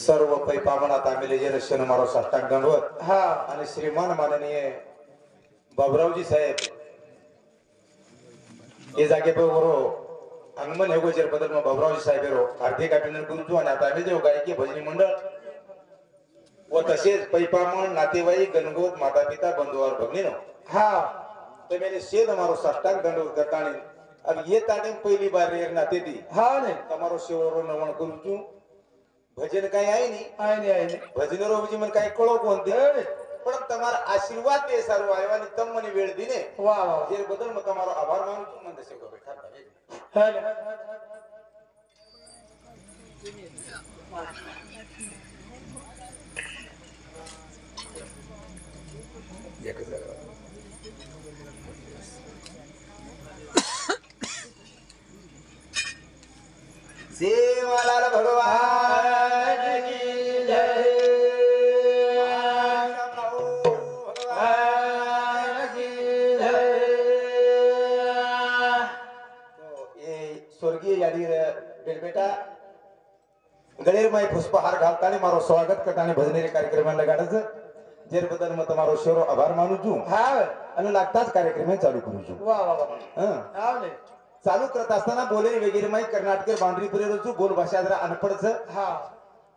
सर्व पैपामनात आम्ही जे मारो साष्टांग दंडवत हा आणि श्रीमान माननीय बाबुरावजी साहेब हे जागे बरो अंगमन हेगो जर बदल मग बाबुरावजी साहेब रो हार्दिक अभिनंदन करूचो आणि आता आम्ही जे गायकी भजनी मंडळ व तसेच पैपामन नातेवाईक गणगोत माता पिता बंधुवार भगिनीनो हा तो मैंने सेद हमारो साष्टांग दंडवत करतानी अब ये ताने पहली बार रेर नाते दी हा ने તમારો સેવરો નવણ કરું છું ભજન કઈ આય ની आईने ભજન રો બીજી મને કઈ કળો કોનતી પણ તમારા આશીર્વાદ તે સારું આવ્યા ની તમ મને વેળ દીને वाह वाह જે બદલ મે તમારો આભાર માનું છું મને દસે બેઠા ભાવે हेलो सेवालाल भगवान की जय भगवान की जय तो ये स्वर्गीय यादी बेटा गळेर माई पुष्पहार घालताना मारो स्वागत करताना भजनेरी कार्यक्रमाला लगाडायचं जेर बदल मग તમારો શેરો આભાર માનું છું हा અને લાગતા જ કાર્યક્રમ ચાલુ કરું છું वाह वाह वाह हं. हा ने चालू करत असताना बोले वगैरे माई कर्नाटक बाउंड्री पुरे रोजू बोल भाषा जरा अनपडच हा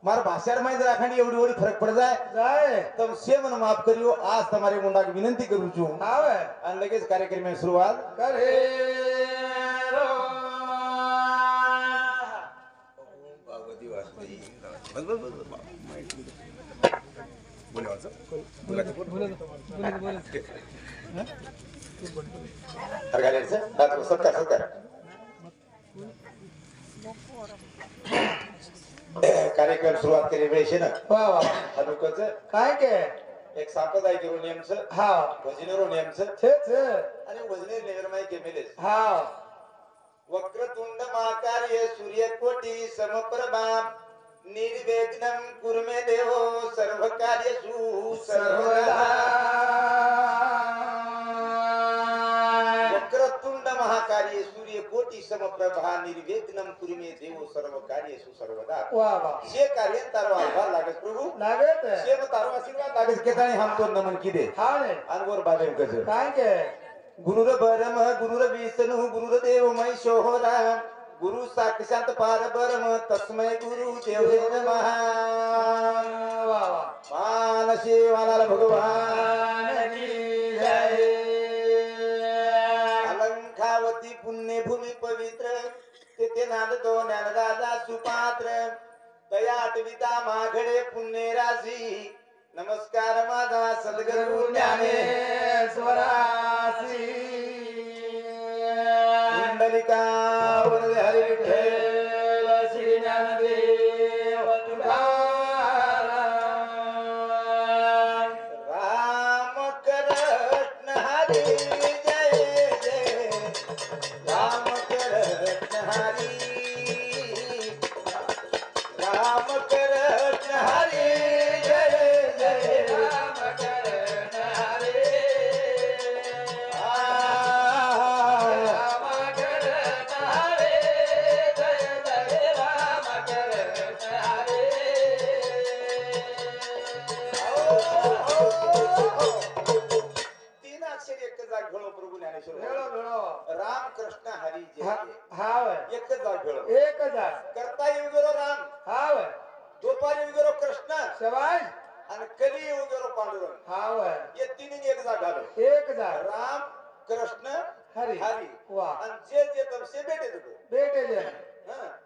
मार भाषा माई जरा खांडी एवढी एवढी फरक पड जाय जाए तर से मन माफ करियो आज તમારી मुंडा विनंती करू છું हा आणि लगेच कार्यक्रम सुरुवात करे रो कार्यक्रम सुरुवात केली वेळेशी ना वाह वाह अनुकच काय के एक सांप्रदायिक नियमच हा भजनेरो नियमच छे आणि भजने नेहरमाई केमेलेस हा वक्रतुंड महाकार्य सूर्यकोटी समप्रभा निर्विघ्नं कुर्मे देवो सर्व कार्येषु सर्वदा वक्रतुंड महाकार्य सूर्यकोटी समप्रभा निर्विघ्नं कुर्मे देवो सर्व कार्येषु सर्वदा वाह वाह जे कार्य तारो आभार लागत प्रभु लागत जे तारो आशीर्वाद लागत केतानी हम तो नमन किदे हा ने अनवर बाबे कज काय के गुरुर ब्रह्म गुरुर विष्णु गुरुर देव महेश्वरा गुरु साक्षात परब्रह्म तस्मै गुरु देवे नमः वाह वाह मानसी वाला भगवान की जय अलंकावती पुण्य भूमि पवित्र तेथे नांदतो ज्ञानदादा सुपात्र दया आठविता माघडे पुण्य राशी नमस्कार माझा सद्गुरु ज्ञानेश्वरासी कुंडलिका वरदे हरी विठ्ठल श्री ज्ञानदेव तुकाराम राम कृष्ण हरी जय जय राम कृष्ण हरी राम कृष्ण हरी जय जय राम करण हरे राम करण हरे जय जय राम करण हरे तीन अक्षर एक जाग घेणो प्रभू ज्ञानेश्वर भेळो भेळो राम कृष्ण हरी जय जय हाव एक जाग घेणो एक हजार करता येऊ गेलो राम हाव दुपारी येऊ गेलो कृष्ण शबाश आणि कधी येऊ गेलो पांडुरंग हाव ये तिन्ही एक जाग घालो एक हजार राम कृष्ण हरी हरी वाह आणि जे जे तमसे भेटे तुको बेटे जे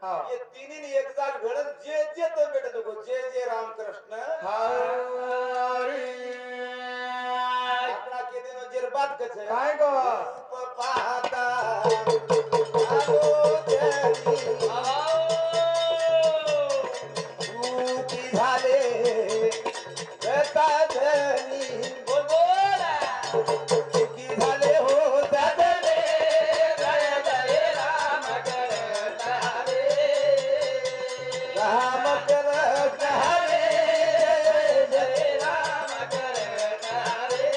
हा ये तिन्ही एक जाग घडन जे जे तम भेटे तुको जे जे राम कृष्ण हरी आपला के दिनो जेर बात कछे काय गो रूप पाहता आलो जरी रूपी झाले रता धनी बोल बोल की झाले हो दादले जय जय राम करण हरे राम कृष्ण हरे जय जय राम करण हरे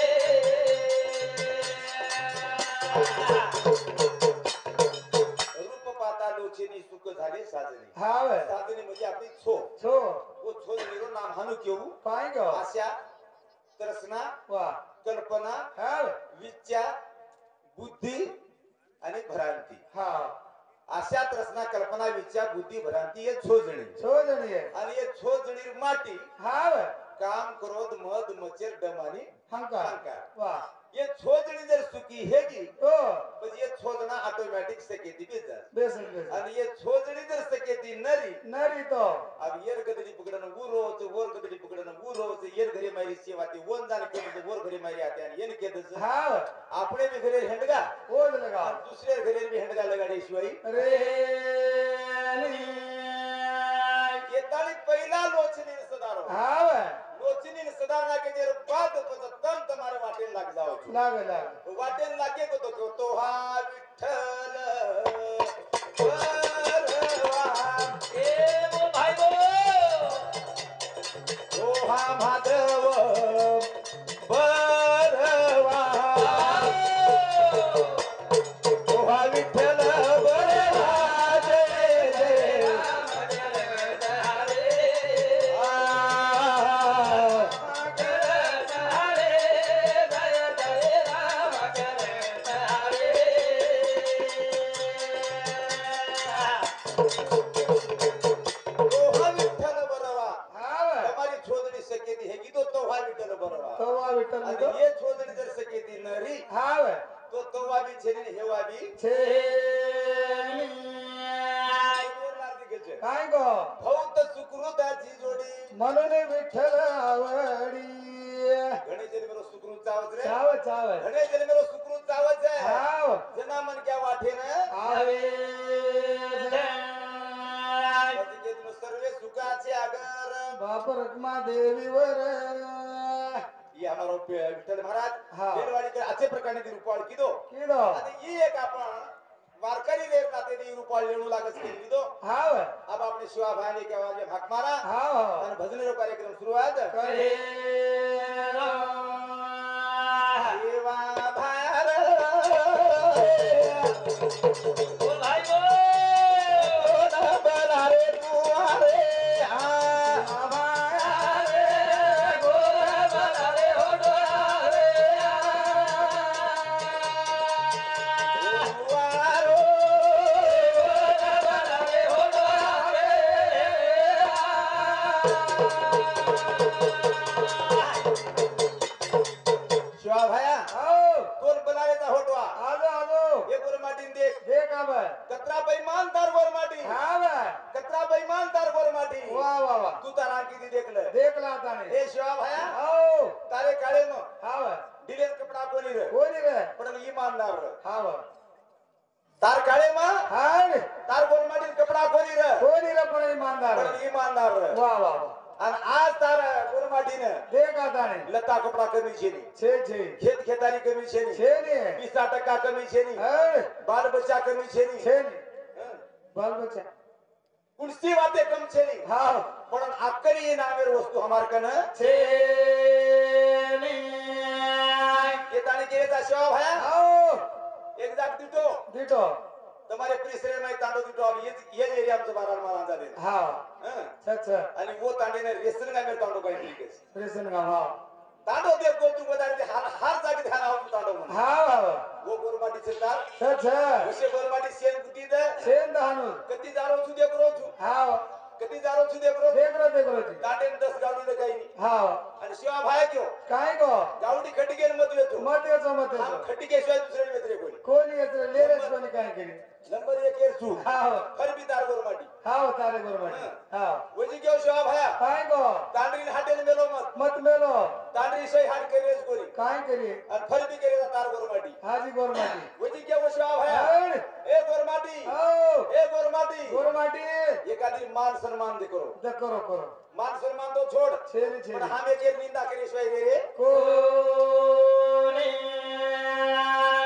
केऊ काय ग आशा तृष्णा वा कल्पना हा विचार बुद्धी आणि भ्रांती हा अशा तृष्णा कल्पना विचार बुद्धी भ्रांती हे छोजणी सोजणी आहे आणि हे छोजणी माटी हा काम क्रोध मद मचेर डमानी हंकार अहंकार वा ये छोजणी जर सुखी हेगी हो पण ये छोजना ऑटोमॅटिक सकेती बेजार बेसन बेसन आणि ये छोजणी जर सकेती नरी नरी तो अब येर गदरी पकडन उरोच वर गदरी पकडन उरोच येर घरी मारी सेवा ते वन जाण केलं वर घरी मारी आते आणि येन केदच हा आपणे बी घरी हेंडगा ओज लगा आणि दुसऱ्या घरी बी हेंडगा लगाडे शिवाय रे येताळी पहिला लोचनी सदारो हा लोचनी सदारना के जेर बाद तम तुम्हारे वाटेन लाग जाओ लाग लाग वाटेन लागे को तो हा विठ्ठल ए वो भाई वो ओ हा माधव बरवा ओ हा विठ्ठल बरवा जय जय विठ्ठल आणि तो हे छोदणी जर सकेती नरी हा तो तवा बी छेनी हेवा बी छे काय गो बहुत सुकृताची जोडी म्हणून विठ्ठल आवडी घणे जन्मेलो सुकृत चावच रे चाव चाव घणे जन्मेलो सुकृत चावच आहे हाव जना मन क्या वाटे ना आवे सर्वे सुखाचे आगर बाप रखमा देवीवर ये हमारो विठ्ठल महाराज हाँ। बेलवाड़ी के अच्छे प्रकार ने रूपाळ किदो किदो आणि ही एक आपण वारकरी देर नाते दी रूपाळ लेणू लागत की किदो हाव अब आपने शिवा भाई के आवाज हाक मारा हाव आणि भजनेरो कार्यक्रम सुरुवात करे देवा भार वो भाई वो बलारे तुआरे शिवा भाया आओ कोण बलारेचा होटवा आलो आलो हे गोरमाटीन देख देख अब कतरा बेईमानदार गोरमाटी हाव कतरा बेईमानदार गोरमाटी वाह वाह वाह तू तारा किती देखलं देख लाता ने हे शिवा भाया आओ तारे काळे न हाव डिलेन कपडा कोणी रे कोणी रे पण इमानदार रे हाव तार काळे मा हाय तार गोरमाटीन कपडा कोणी रे कोणी रे पण ईमानदार पण इमानदार रे वाह वाह वाह आणि आज तार गोरमाटीन देख आता ने लता कपडा कमी छेनी छे छे खेत खेतारी कमी छेनी छे ने 20% कमी छेनी हाय बाल बच्चा कमी छेनी छे ने बाल बच्चा कुणसी बातें कम छेनी हाव पण आकरी ये नामेर वस्तू हमार कन छे ने ये ताणी केले ता शिवा भाया आओ एक जाग दिटो दिटो તમારે પ્રેસરે માં તાંડો દીટો આવી એ જ એરિયા માં બારાર માં રાંધા દે हाव હા अच्छा અને वो તાંડીને રેસર ના મેર તાંડો કઈ તરીકે प्रेसन का हाव તાંડો દે को तू बता दे हर जागे ध्यान आव तांडो मन हाव हाव वो गोरमाटी सरदार अच्छा उसे गोरमाटी सेन कुटी दे शेन दहानू कती जारो छु दे करो छु हाव कती जारो छु दे करो देख रो जी तांडे 10 गावडी दे काही नाही हाव आणि शिवा भाया क्यों काय गो गावडी खटिके मत येतो मत येतो हम खटिके शिवाय दुसरे मित्र कोणी कोणी येतो लेरेच कोणी काय केली नंबर 1 एरसू हाव खरबी तार गोरमाटी हाव तारे बरोबर हाव वजी क्यों शिवा भाया काय गो तांडरी हाटेल मेलो मत मत मेलो तांडरी सही हाट करेस कोरी काय करी आणि खरबी करेला तार गोरमाटी हाजी गोरमाटी वजी क्या वशिवा भाया हाय ए गोरमाटी आओ ए गोरमाटी गोरमाटी एखादी मान सम्मान दे करो दे करो करो मान सम्मान तो छोड़ छेरी पण छेरी हम एक निंदा करे शिवाय रे रे कोणी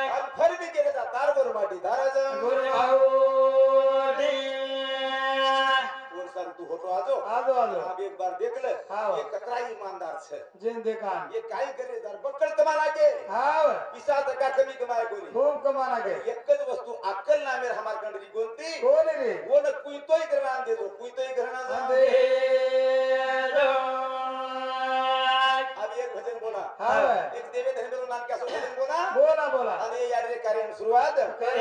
आणि खरबी केले तार गोरमाटी ताराज गोरमाटी और सर तू होतो आजो आलो आलो आप एक बार देख ले हाँ। ये कतरा ईमानदार छे जिन देखान ये काई करे दर बक्कल कमाला के हाव पिसा टका कमी कमाय कोणी खूप कमाना गे एकच वस्तू अक्कल नामेर हमार कंडरी कोणती कोणी रे वो न कुई तोय करना दे दो कुई तोय करना अंधेरो सुरुवात उभा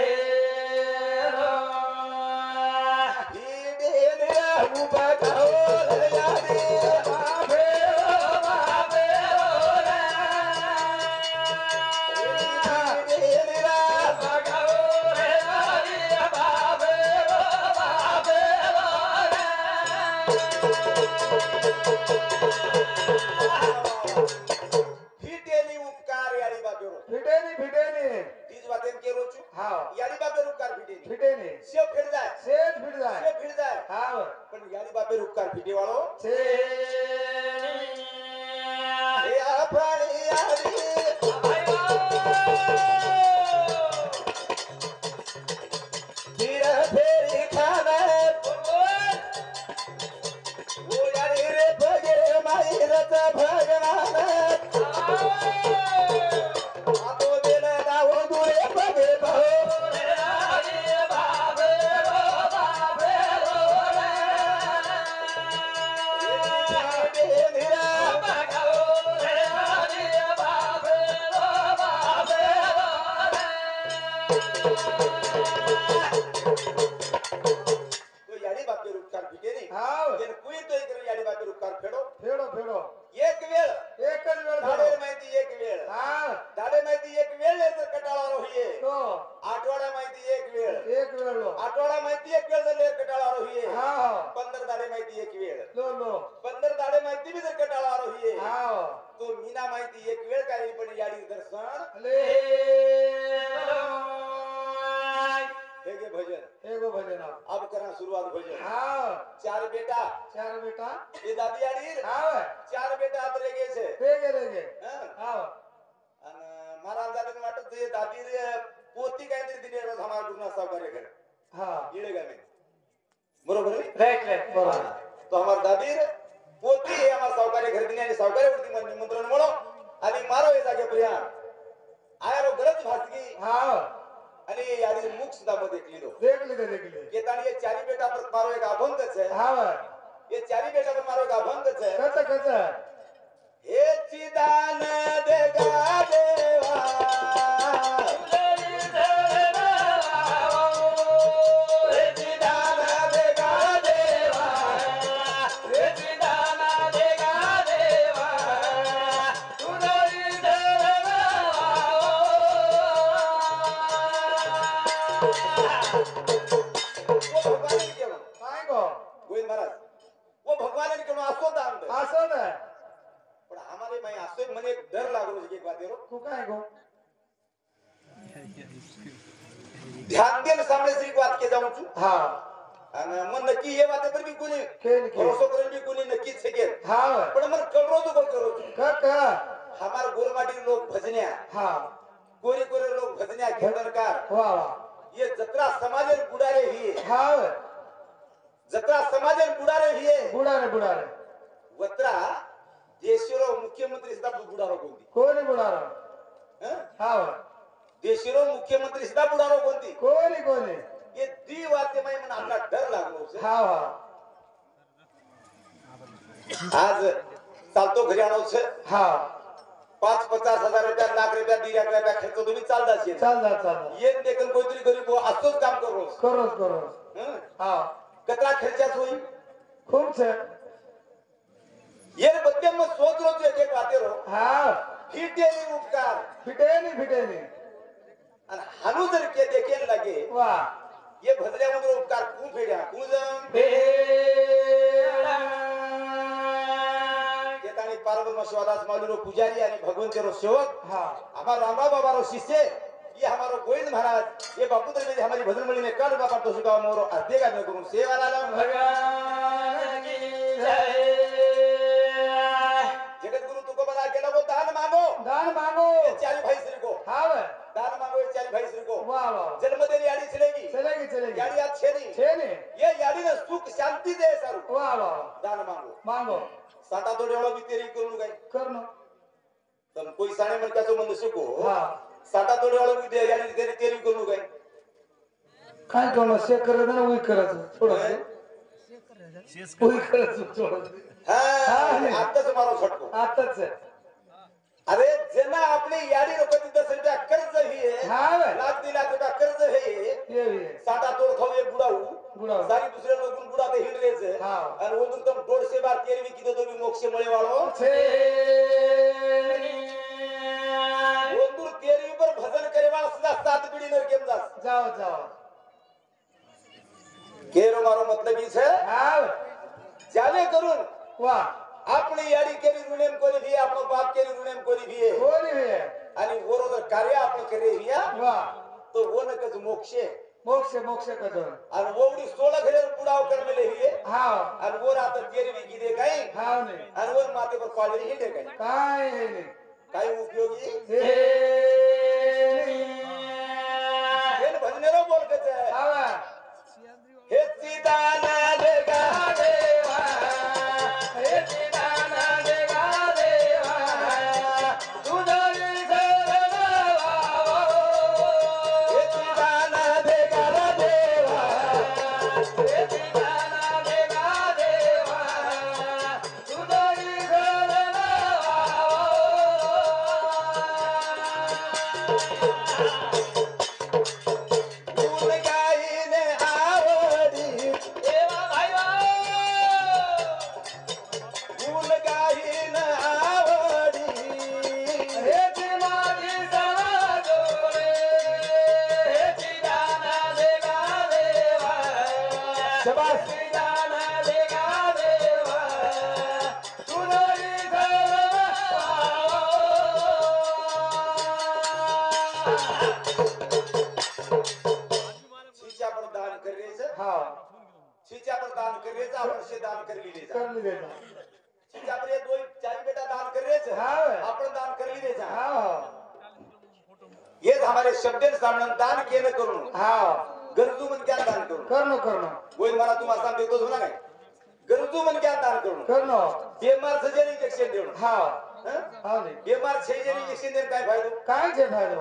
तीच वातेन के रोचू यारी बापे उपकार फिटेनी शेव फिट जाय शेव फिट जाय पण यारी बापे उपकार फिटे वाळो हे आपणी यारी धीर फेरी खाना ओ यारी रे भगे माईरच भगवान आठवडा माहिती एक वेळ जर कटाळा रोहिये 15 दाडे माहिती एक वेळ 15 दाडे माहिती बी जर कटाळा रोहिये तो मीना माहिती एक वेळ काय पण याडी दर्शन हे गे भजन अब करा सुरुवात भजन चार बेटा ये दादी याडी चार बेटा आतरे गे छे आणि महाराज दादा वाटत ये दादी पोती काहीतरी दिली समाज गुरुना सावकारे घर इळे गावे बरोबर राईट बरोबर तो हमार दादी पोती हे हमार सावकारे घर दिली आणि सावकारे वरती मन निमंत्रण मोळो आणि मारो हे जागे पर्या आयारो गरज भासगी आणि याडी मुख सुद्धा मध्ये देखली केतानी ये चारी बेटा पर मारो एक अभंगच है ये चारी बेटा पर मारो एक अभंगच है कस हे चिदान देगा देवा डर लागलो एक बात तू काय गो ध्यान देन सामने से एक बात के जाऊं तू आणि मन नक्की ये बात पर भी कोणी भरोसा करेल भी कोणी नक्कीच छेके पण मन कळरो तो करो का हमार गोरमाटी लोग भजन्या कोरी लोग भजन्या कीर्तनकार ये जत्रा समाजन बुडारे ही जत्रा समाजन बुडारे ही बुडारे वत्रा देशरो मुख्यमंत्री सुद्धा बुडारो कोणी बुडारो देशरो मुख्यमंत्री सुद्धा बुडारो कोणी ये दी वाते माई मन आपला डर लागलो आज चालतो घरी आणवच 5-50 हजार रुपया लाख रुपया 1.5 लाख रुपया खर्च तुम्ही चालदा येन देखन कोणतरी गरीब असतोच काम करो कतरा खर्चाच होई खूप छे ये बच्चे में सोच रो जो एक बातें रो फिटेनी उपकार फिटेनी आणि हानू जर के देखेन लगे ये भजल्या मध्ये उपकार कू फेड्या केतानी पार्वती मशवादास मालूरो पुजारी आणि भगवंतेरो सेवक हमार रामराव बाबा रो शिष्य ये हमारो गोविंद महाराज ये बापूतर में हमारी भजन मंडली में कर बाबा तो सुका मोरो अध्येगा में करून सेवा लाला भगवान की जय जगत गुरु तुको बता के लोगो दान मांगो ये चारी भाई श्री को दान मांगो ये चारी भाई श्री को जन्म देने याडी चलेगी याडी आज छेनी ये याडी ने सुख शांति दे सारू दान मांगो साटा तोडेवाला भी तेरी करू काय करनो तम कोई साणे मन काचो मन सुको साटा तोडेवाला भी दे याडी तेरी करू काय करनो से करत ना उई करत थोडं उई करत थोडं आताच मारो छटको आताच अरे ज्यांना आपली याडी लोक रुपया कर्ज ही हा वे. लाख 2 लाख रुपया कर्ज हे ये साठा तोड खाऊ एक बुडाऊ बुडाऊ. सारी दुसऱ्या लोकून बुडा ते हिंडरेच हा. आणि ओदून तम 150 बार तेरवी किती तो मोक्ष मळे वाळो ओदूर तेरवी पर भजन करे वाला सुद्धा 7 पीढ़ी नर केम जास जाओ जाओ केरो मारो मतलब ई छे हा वे. जाने करून वाह आपली याडी केरी रुनेम कोली भी आपनो बाप केरी रुनेम कोली भी बोली है आणि वरो जर कार्य आपण करे हिया वाह तो वो न कज मोक्ष मोक्ष मोक्ष कदर आणि वोडी 16 घरे पुडाव करमेले हिये हा आणि वर आता तेरवी गिदे काय हा नाही आणि वर माते पर कॉलेज हिंडे काय काय हे नाही काय उपयोगी हे हेन भजनेरो बोल कच आवा हे सीताना देगा देवा हे दिदाना देगा देवा तुझी शरणवा हे सीताना देगा देवा हे दिदाना देगा देवा तुझी शरणवा फूल गाईने आवडी देवा भाईवा फूल गाईन आवडी हे माझी सवाजोरे हे दिदाना देगा देवा शाबास दिदाना देगा देवा तुझी सीचा पर दान करेच हा सीचा पर दान करेच आपण से दान कर लीले जा कर देता सीचा पर ये 2-4 बेटा दान करेच हा आपण दान कर लीले जा हा ये हमारे शब्दन सामने दान केन करून हा गरजू मन क्या दान करून करनो वही मला तुम्हाला सांगतो होना काय गरजू मन क्या दान करून करनो बेमार सजन इंजेक्शन देऊन हा हं? हा नाही बेमार छेजन इंजेक्शन देऊन काय फायदो काय जे फायदो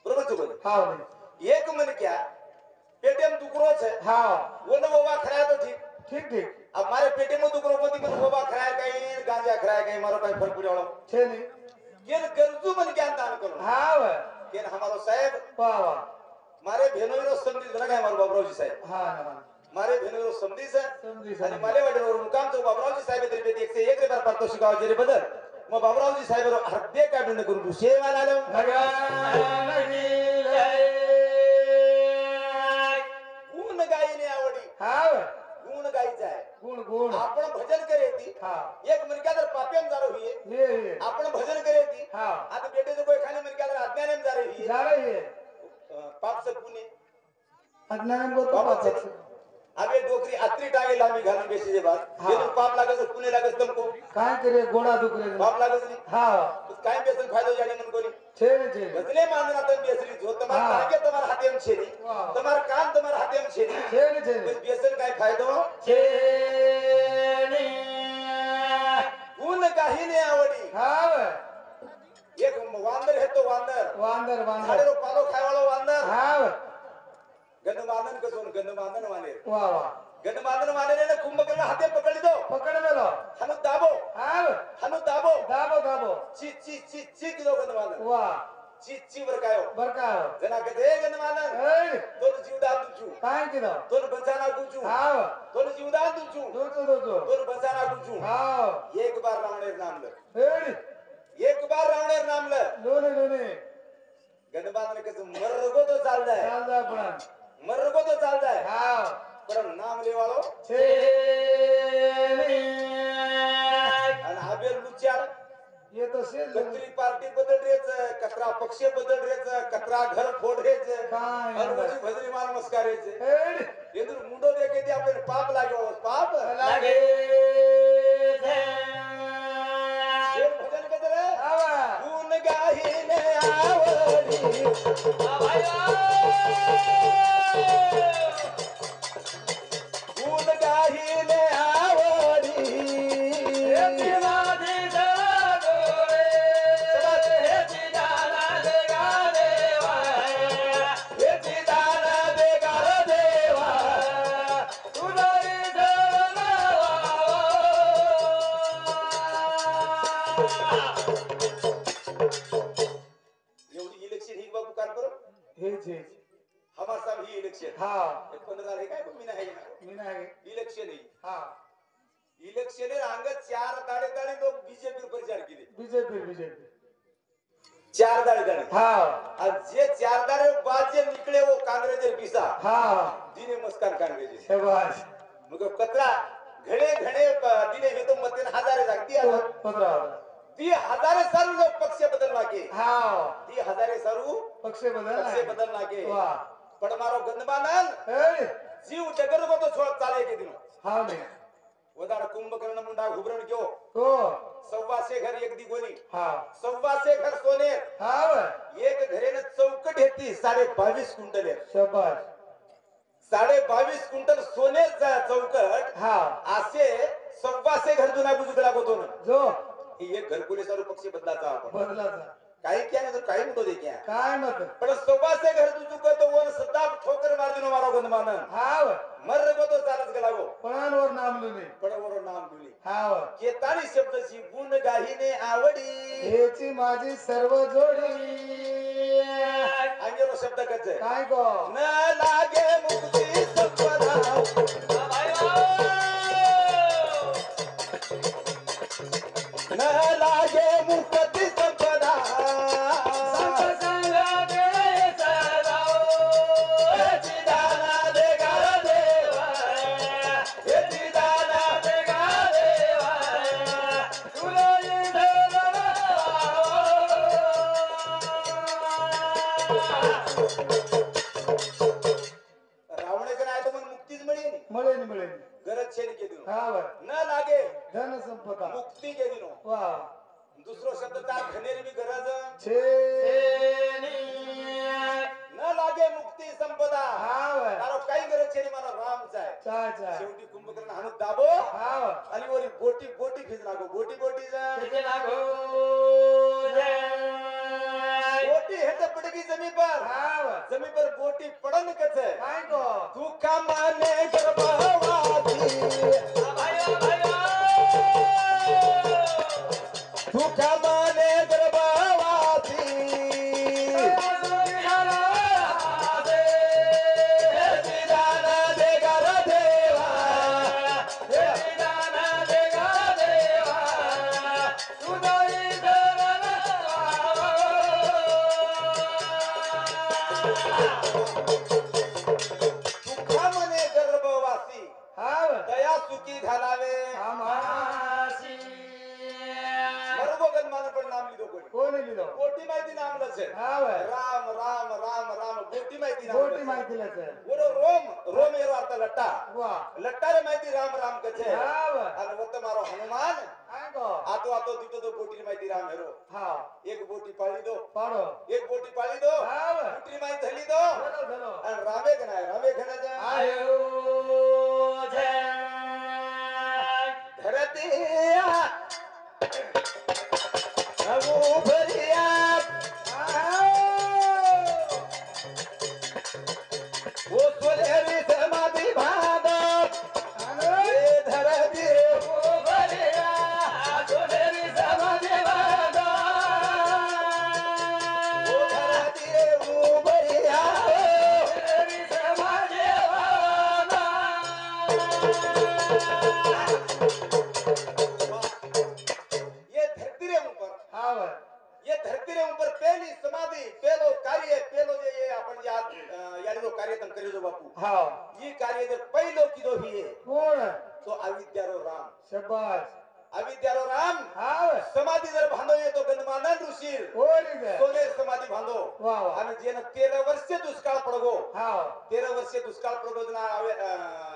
बरोबर चुकल हा नाही एक मन क्या पेटेम दुकरो छे हा वो न बाबा खराय तो ठीक ठीक ठीक अब मारे पेटे में दुकरो पति मन बाबा खराय कहीं गांजा खराय कहीं मारो कहीं फल पुड़े वाला छे नहीं ये गरजू मन क्या दान करून हा वे के हमारो साहेब वाह वाह मारे भेनोरो समधी ना काय मारो बाबरावजी साहेब हा ना मारे भेनोरो समधी से समझी आणि समझी माले वाडीवर मुकाम तो बाबरावजी साहेब तरी ते 101 बार पारतो शिकाव जरी बदल मग बाबरावजी साहेब अर्धे काढून करून शेवा आलो भगवान की जय गुण गायने आवडी हा वे गुण गायचा आहे गुण गुण आपण भजन करे ती हा एक मनक्या जर पापेम जारो हिये ये आपण भजन करे ती हा आता बेटे जो कोई खाने मनक्या जर अज्ञानेम जा रही हिये जा रही है पाप से पुणे अज्ञान को तो पाप पाप से अबे डोकरी अत्री टागे लामी घालून बेसी जे बात हा. ये तो पाप लागत पुणे लागत तुमको काय करे गोड़ा दुखरे पाप लागत नहीं हा तो काय बेसन फायदो जाने मन कोनी छे छे भजने मानना तम बेसरी जो तुम्हारा हा. ताके तुम्हारा हाथेम छेनी वाह. तुम्हारा काम तुम्हारा हाथेम छेनी छे छे बस बेसन काय फायदो छे गुण काही नाही आवडी हा वे एक वांदर है तो वांदर वांदर वांदर झाडेरो पालो खायवाळो वांदर हा वे गंध मानन कसोन गंध मानन माने वाह वाह गंध मानन माने ने कुंभकर्ण हाथे पकड़ी दो पकड़ में लो हनु दाबो हा वे हनु दाबो दाबो दाबो ची ची ची ची किलो गंध मानन वाह ची ची वर कायो बरका जना कदे गंध मानन ए तोन जीवदान तुचू काय किलो तोन बचाना तुचू हा वे तोन जीवदान तुचू दो दो दो तोन बचाना तुचू हा एक बार रावणेर नाम ले ए एक बार रावणेर नाम ले दोने दोने गंध मानन कस मरगो तो चाल जाए चाल जा पण मरगो तो चाल जाए हा पर नाम लेवाळो छे आणि आबे लुचार ये तो से कत्री पार्टी बदल रेच कतरा पक्ष बदल रेच कतरा घर फोड रेच काय आणि मुझी भजरी माल मस्कारेच ए एदुर मुंडो देके ती आपले पाप लाग्यो पाप लागे शेर भजन कदर आवा गुण गाहीने आवडी गुण गाहीने आवडी माझी सगोरे चिदाना देगा देवा हे चिदाना देगा देवा तुझी शरण इलेक्शनेर अंग 4 दाडे दाडे लोक बीजेपी प्रचार केले बीजेपी 4 दाडे दाडे हाँ और जे 4 दाडे बाद जे निकले वो कांग्रेजेर पिसा हाँ दिने मस्कान कांग्रेजे शाबाश मग कतरा घणे घणे दिने हे तो मतेन हजारे जागती आता 15 ती हजारे सारू लोक पक्ष बदल लागे हाँ ती हजारे सारू पक्ष बदल पक्ष बदल लागे वाह पण मारो गंदमानन ए जीव डगर को तो छोड़ चाले के दिन हाँ ने वदार कुंभकर्ण मुंडा घुबरण क्यों तो 125 घर एक दिगोनी हाँ 125 घर सोने हाँ वे एक घरेने चौकट येती 22.5 क्विंटल आहे. शाबाश 22.5 क्विंटल सोनेचा चौकट हाँ असे 125 घर जुना बुजुगला होतो ना जो ही एक घरकुले सारू पक्षी बदलाचा आपण बदलाचा काही क्या नाही तर काही म्हणतो दे क्या काय मत पण 125 घर तुझू तो वन सदा ठोकर मार दिनो मारो गंदमानन हाँ वे मर गो तो चालत गेला गो पणांवर नाम लुनी पण वर नाम दिली हाँ वे केताळी शब्दची गुण गाहीने आवडी हेची माझी सर्व जोडी अंगेरो शब्द कच काय गो न लागे मुक्ती संपदा न लागे मुक्ती संपदा चिदाना दे गा देवा हे चिदाना दे गा देवा रावणाचं नाही तर मग मुक्तीच मिळेल मिळेल गरज छेन के दिनो हाँ वे न लागे धन संपदा मुक्ती के दिनो वाह दुसरो शब्द तार खनेरी भी गरज छे न लागे मुक्ती संपदा हाँ वे तारो काही गरज छेनी मला रामचा आहे चाय चाय शेवटी कुंभकर्ण हाणून दाबो हाँ वे आणि वरी बोटी बोटी खिच लागो बोटी बोटी हेच पडगी जमी पर हाँ वे जमी पर बोटी पडन कच काय गो तू का माने गर्भवाती तू का माने गर्भवाती चिदाना दे गर देवा चिदाना दे गर देवा तुका म्हणे गर्भवासी हाँ वे दया सुखी घालावे आमासी सर्वगण मान पण नाम लिहितो कोणी कोणी लिहिलो गोटी माहिती नाम लसे हाँ वे राम राम राम राम गोटी माहिती नाम गोटी लसे. माहिती लसे ओरो रोम एरो अर्थ लट्टा वाह लट्टा रे माहिती राम राम कचे हाँ वे आणि वत मारो हनुमान काय गो आतो आतो तिथं तो बोटी माहिती राम हेरो हाँ एक बोटी पाळी दो पाडो एक बोटी पाळी दो हाँ वे बोटी माहिती धरली दो धनो आणि रामे घनाय रामे घनाच्या आयो जय धरती अगो भरिया वो सोलेरी समाधी भादप ये धरती वो भरिया सोलेरी समाधी भादप वो धरती वो भरिया सोलेरी समाधी भादप ये धरती रे ऊपर हाँ वे ये धरती रे ऊपर पहली समाधि पहलो कार्य पहलो ये अपन याद यानी लो कार्य तम करे जो बापू हाँ ये कार्य जब पहलो की दो ही है कोण तो अविद्यारो राम शाबाश अविद्यारो राम हाँ वे समाधी जर बांधो ये तो गंदमानन ऋषी कोणी गे सोने समाधी बांधो वाह वाह आणि जेन 13 वर्ष दुष्काळ पडगो हाँ 13 वर्ष दुष्काळ पडगो ना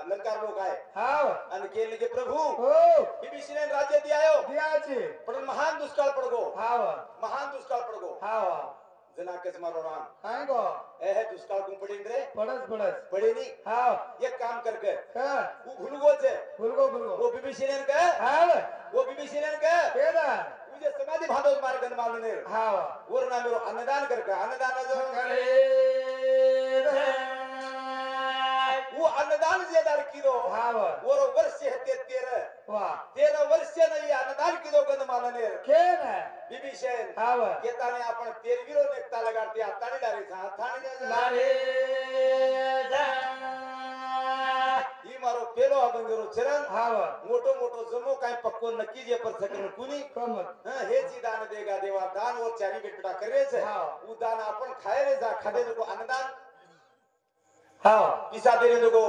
लंकार लोक आहे हाँ वे आणि केले के प्रभु हो बिभीषण राज्य दियायो दियाची पण महान दुष्काळ पडगो हाँ वे महान दुष्काळ पडगो हाँ वा जनाकेच मारो राम काय गो ए दुष्काळ कोण पडीन रे पडस पडेनी हाँ एक काम कर कर का वो भूलगोच है बुलगो वो विभीषण का हाँ वे वो विभीषण का केदा तुझे समाधी भादो मार्गन मालने हाँ वा वर ना मेरो अन्नदान कर का अन्नदान जो वो अन्नदान जे दार किलो हाँ वा वर वर्ष है 13 वाह 13 वर्ष नाही अन्नदान किलो गंद मालने केन विभीषण हाँ वा येताने आपण 13 नेकता लगाडते आताने डारे था थाने जा लारे जा ही मारो पेलो अभंगरो चरण हा वा मोठो मोठो जमो काय पक्को नक्की जे पर सकन कुणी कमत हे जी दान देगा देवा दान और चारी बेटा करे छे हाँ। उ दान अपन खाए रे जा खादे जो अन्नदान हा पिसा देने जो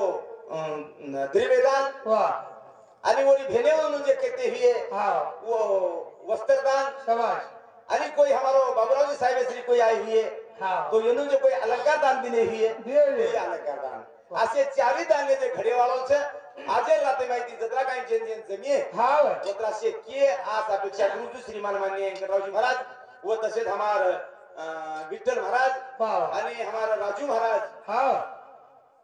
द्रव्यदान वा आणि वरी भेने म्हणून जे कहते हुए हा वो वस्त्रदान शाबाश आणि कोई हमारो बाबूराव जी साहिब श्री कोई आए हुए हा तो येनु जो कोई अलंकार दान दिने हुए दिए हुए। कोई अलंकार दान असे चारी दाने जे घडे वाळो छे आजे राते माहिती जत्रा काही जेन जेन जमिये हा वा जत्रा से के आज अपेक्षा गुरुजी श्रीमान माननीय वेंकटरावजी महाराज व तसेच हमार विठ्ठल महाराज वा आणि हमारा राजू महाराज हा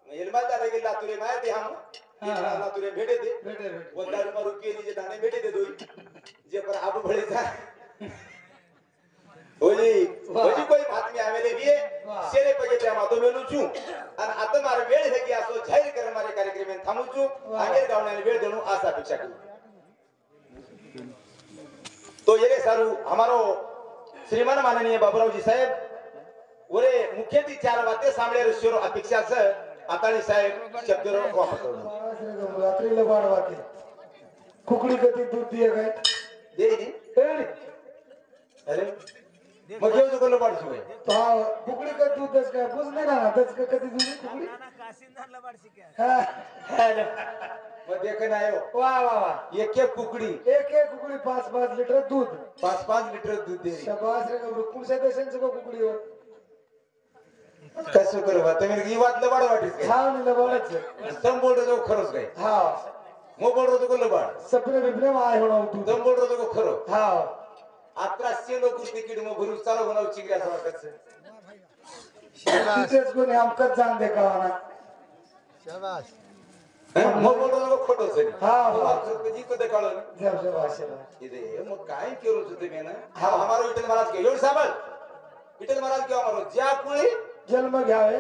हेलमादार गे लातुरे माय ते हम हाँ। लातुरे भेटे दे बेटे बेटे वो दारू मारू के नीचे दाने भेटे दे दोई जे पर आबू भळे जा होजी होजी कोई बातमी आवेले विये वाह। शेरे पगे त्या मातो मेलू छु आणि आता मार वेळ हे की असो जाहीर कर मारे कार्यक्रम में थांबू छु वाह। आगे गावण्याने वेळ देणू आशा अपेक्षा करू तो येरे सारू हमारो श्रीमान माननीय बाबूरावजी साहेब ओरे मुख्यती चार बाते सांभळे रशिरो अपेक्षा छ आताणी साहेब शब्दरो वापर करू रात्री लबाड वाटे कुकडी कधी दूध दिए काय दे दी एडी अरे मग घेऊ जो कोलो पाडू होय तो हा कुकडी का दूध दस काय बुझ नाही ना दस का कधी दूध कुकडी हा हॅलो मग देख ना आयो वा वा वा एक एक कुकडी एक एक कुकडी 5-5 लिटर दूध 5-5 लिटर दूध दे शाबास रे गबरू कुणच्या देशांचं का कुकडी हो कसं करू बा तुम्ही ही वाट लबाड वाटीस हा नि लबाडच तम बोल रहे हो खरोच काय हा मो बोल रहे हो लबाड सपने बिपने में आए होना दूध तम बोल रहे हो खरो हा आता सेलो कुस्ती किड मग भरू चालू बनाव चिंगऱ्या असं वाटत तिथेच कोणी आमकच जाण दे कळाना मो बोल रहे हो खोटोच आहे हा कधी कधी कळलं जब जब आशेला इथे मग काय केलो होते मी ना हा हमारो विठ्ठल महाराज के एवढ साबळ विठ्ठल महाराज के हमारो ज्या कुळी जन्म घ्यावे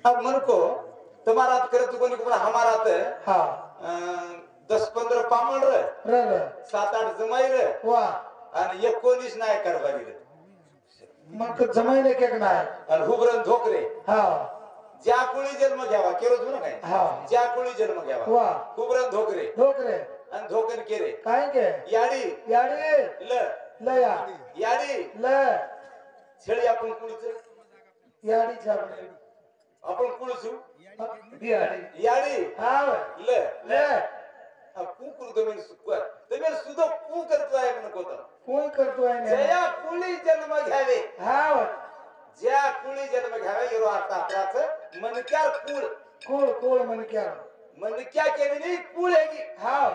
अब मन को तुम्हारा करत कोणी को हमारा हा 10-15 पामण रे रल 7-8 जमाई रे वा आणि 19 नाही कारभारी रे मग जमाईले केक नाही आणि हुबरन धोकरे हा ज्या कुळी जन्म घ्यावा केरो ना काय हा ज्या कुळी जन्म घ्यावा वा हुबरन धोकरे ढोकरे आणि धोकन केरे काय के याडी याडी ल लया याडी ल छेळी आपण कुळीच याडी छापणे आपण कुळसू याडी याडी हा ल ले कुकुर तुम्ही सुद्धा कू करतो आहे म्हणून होतं कोण करतो आहे ने ज्या कुळी जन्म घ्यावे हा ज्या कुळी जन्म घ्यावे येरो अर्थ अत्राच मनक्या कुळ कोळ कोळ मन क्या मनक्या केली नाही कुळ आहे की हा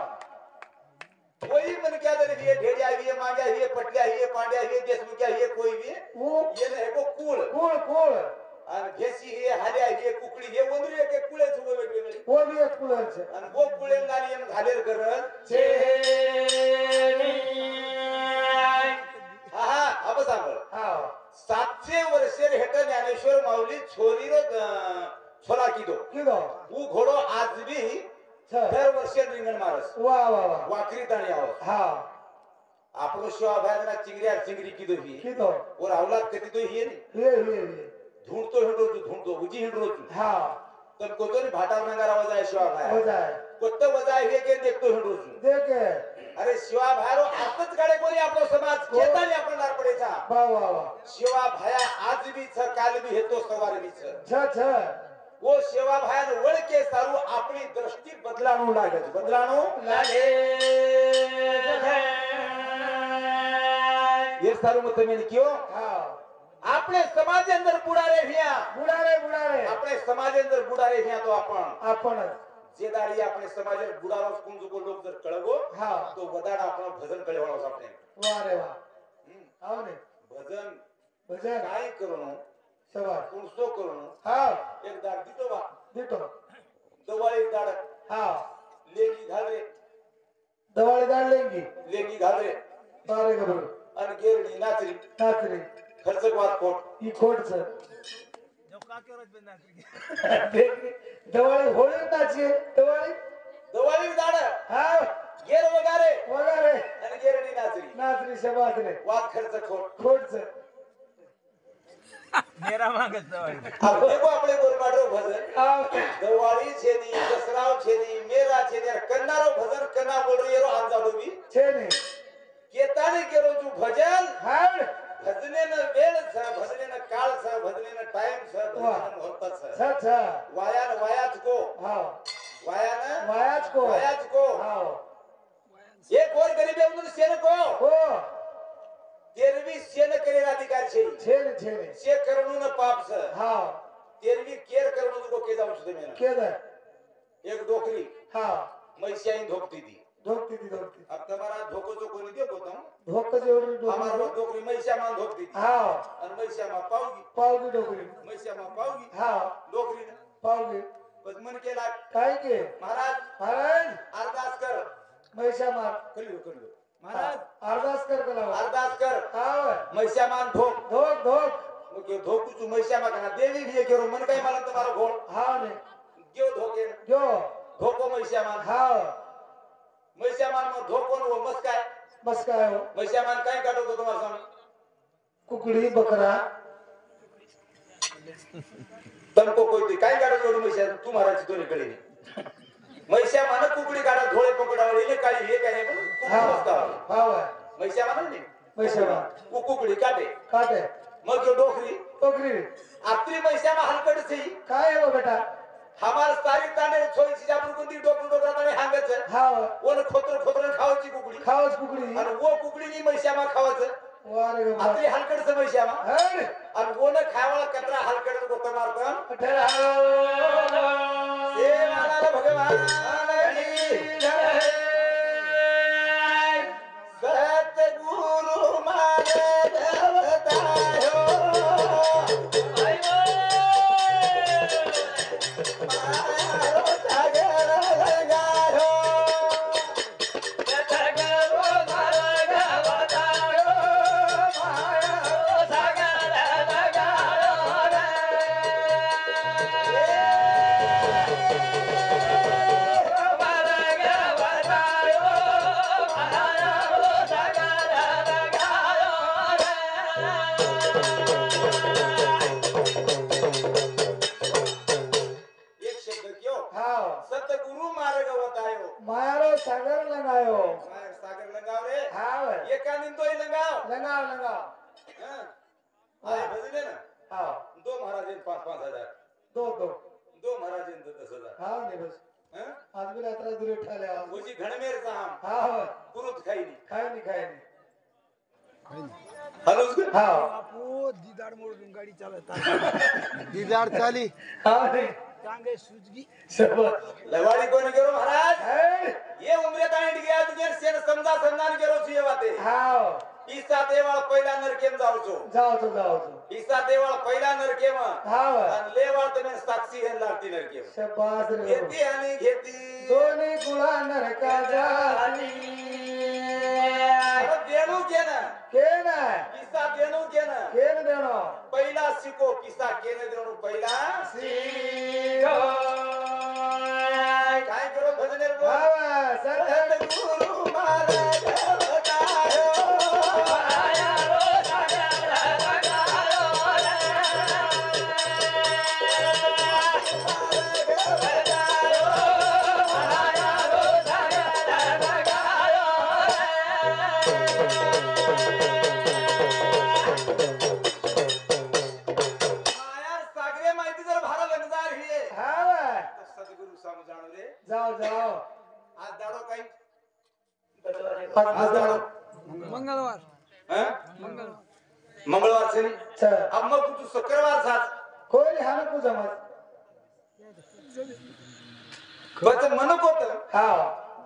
कोई मनक्या जर भी ढेडिया भी मांग्या भी पटल्या भी पांड्या भी देशमुख्या भी कोई भी वो ये नहीं को कुळ कोळ कोळ आणि घेसी हे हाल्या हे कुकडी हे वंदरी एक एक कुळेच होय वेगवेगळे वो भी एक कुळच आणि वो कुळे नाली एम घालेर करत हा हा अब सांभाळ हा 700 वर्षे हेट ज्ञानेश्वर माऊली छोरी रो छोला किदो किदो वो घोडो आज भी छ दर वर्षे रिंगण मारस वा वा वा वाकरी ताणी आवस हा आपलो शिवा भायना चिंगरी आर चिंगरी किदो ही किदो और औलाद कती तो ही ये ढूंढतो हिंडो तू ढूंढतो उजी हिंडो तू हा तर कोतो नि भाटा नंगारा वजाय शिवा भाय बजाय कोत्त वजाय हे के देखतो हिंडो तू देखे अरे शिवा भायरो आतच गाडे कोणी आपलो समाज केतानी आपण नार पडेचा वा वा वा शिवा भाया आज भी छ काल भी हेतो सवार भी छ छ छ वो सेवा भायन वळके सारू आपली दृष्टी बदलाणू लागत बदलाणू लागे ये सारू मत में क्यों हा આપણે સમાજ અંદર બુડારે ભ્યા बुडारे આપણે સમાજ અંદર બુડારે ભ્યા તો आपण જે દાડી આપણે સમાજ અંદર બુડારો કુંજ કો લોક જર કળગો हा તો વદાડ આપણો ભજન કળવાળો આપણે वा रे वा आओ ने ભજન भजन काय करणं सवार कुणसो करणं हा एक दाड दितो बा देतो दवाळी दाड हा लेगी घाल रे दवाळे दाड लेंगी लेगी घाल रे बारे गबरू आणि गेरडी नाचरी नाचरी खर्च वाद कोट ही खोडच दवाळे होळी नाची दवाळे दवाळी दाड हा गेर वगारे वगारे आणि गेरडी नाचरी नाचरी शबास रे वाद खर्च खोट खोडच मेरा मागत जवळ अब देखो अपने गोरमाडो भजन हा दवाळी छेदी दसराव छेदी मेरा छेदी और कन्नारो भजन कन्ना बोल रही रो आंजाडो भी छे ने केताने केरो तू भजन हाड भजने न वेळ छ भजने न काळ छ भजने न टाइम छ भजने न मुहूर्त छ छ छ वायान वायाच को हा वायान वायाच को हा एक और गरीब है उन्होंने शेर को हो तेरवी शेन करे अधिकार छे छे ने शे करणू न पाप छ हा तेरवी केर करणू को के जाऊ सुदे मेना केदा एक डोकरी हा मैसियाई धोकती थी धोकती अब तुम्हारा धोको जो कोनी दे बोता धोक जेवढी हमारा डोकरी डोकरी मैसिया मान धोकती थी हा और मैसिया मा पाऊगी पावगी डोकरी मैसिया मा पाऊगी हा डोकरी न पावगी बस मन केला काय के महाराज महाराज अरदास कर मैशा मार कर लो महाराज अरदास कर कला अरदास कर हा मैसिया मान धोक धोक धोक मुके धोकू तू मैसिया मा कना देवी भी केरो मन काय मला तुम्हारा घोळ हा ने क्यों धोके जो धोको मैसिया मान हा मैसिया मान में धोको न वो मस काय बस काय हो मैसिया मान काय काटो तो तुम्हारा सामने कुकडी बकरा तुमको कोई ती काय काटो जोडू मैसिया तू महाराज तो निकली नहीं मैसिया मान कुकडी काढा धोळे पकडावली ने काळी हे काय पण हा कुकडी बसता हा मैसिया मान नहीं मैशा मार कुकडी काटे काटे मग जो डोकरी टोकरी आपली मैसिया मा हलकट से काय हो बेटा हमार सारी तांडे छोई जापून कोणती डोकरू डोकरा ताणे हांगच हा वन खोत्र खावाची कुकडी खावच कुकडी आणि वो कुकडी नी मैसिया मा खावाचं वारे ग आपली हलकट से मैसिया मा हड आणि वो न खावाला कतरा हलकट को मारतो ठरा हे मानाला भगवान की जय सतगुरु मारे देवतायो मारो सागर लगायो सतगुरु मार्ग बतायो मारो सागर लगायो मार्ग बतायो मारो सागर लगायो एक शब्द क्यों हा सतगुरु मार्ग बतायो मारो सागर लगायो सागर लगाव रे हा एका दिन तोही लगाव लगाव हां आय भजले ना हा दो महाराज 5-5 हजार दो दो महाराज 10,000 हा ने बस हां आज भी रात्र दूर ठाल्या उसी घणमेर साम हा पुरुत खाईनी खाय नाही हॅलो उसको हा बापू दिदार मोडून गाडी चालवतात दीदार चाली हा ने चांगे सुजगी सब लवाडी कोण करो महाराज हड ये उमरे ताईट गया तुझे सेन समजा समजान करो छी वाते हा ईसा देवाळ पहिला नरकेम जाऊचो जाओ ईसा देवाळ पहिला नरकेम हा आणि लेवाळ तुम्ही साक्षी हेन लागती नरकेम शबास रे घेती आणि घेती दोन्ही गुळा नरका जाती अरे देणू केन के ना ईसा देणू केन केन देणो पहिला शिको किसा केन देणू पहिला सीओ काय करो भजनेर बोल हा सत सतगुरु महाराज बतायो मायार सागरे माहिती जर भारा लगजार हिये हा तर सद्गुरु सामू जाणू रे जाओ आज दाडो काही पाच आज दाडो मंगळवार हं? मंगळवार से चल अब मग तू शुक्रवार साज कोणी हा नको जमत बच मन कोत हा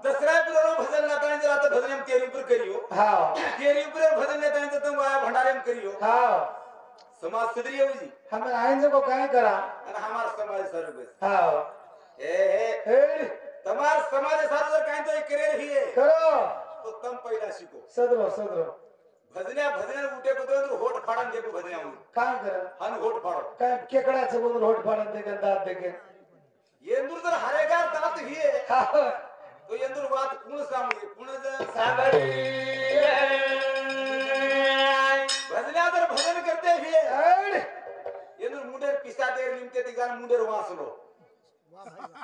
दसरा पुरो भजन नाताने जर आता भजन हम तेरी पर करियो हा तेरी पर भजन नाताने जर तुम भंडारे में करियो हा समाज सुधरी हो जी हमें आइन को काय करा અને हमार समाज सारू बस हा ए ए तमार समाज सारू जर काय तो करे रही करो तो तम पहिला शिको सदरो भजन्या उठे को तो होठ फाड़न देखो भजन्या काय करा हन होठ फाड़ो काय केकडाचं बोलून होट पाडत ते दात देके येंदुर जर हरेगार तात हिये हा तो येंदुर बात कुण सांगू कुण भजन्या जर भजन करते हिये अड सादेर निमते तिगान मुंडेर वासलो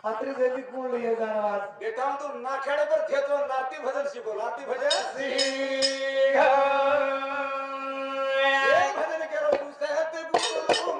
हातरी जल्दी कोण ये गाणं बेटा तू नाखाडे पर खेतो लाती भजन शिको लाती भजन भजन करो सत गुरु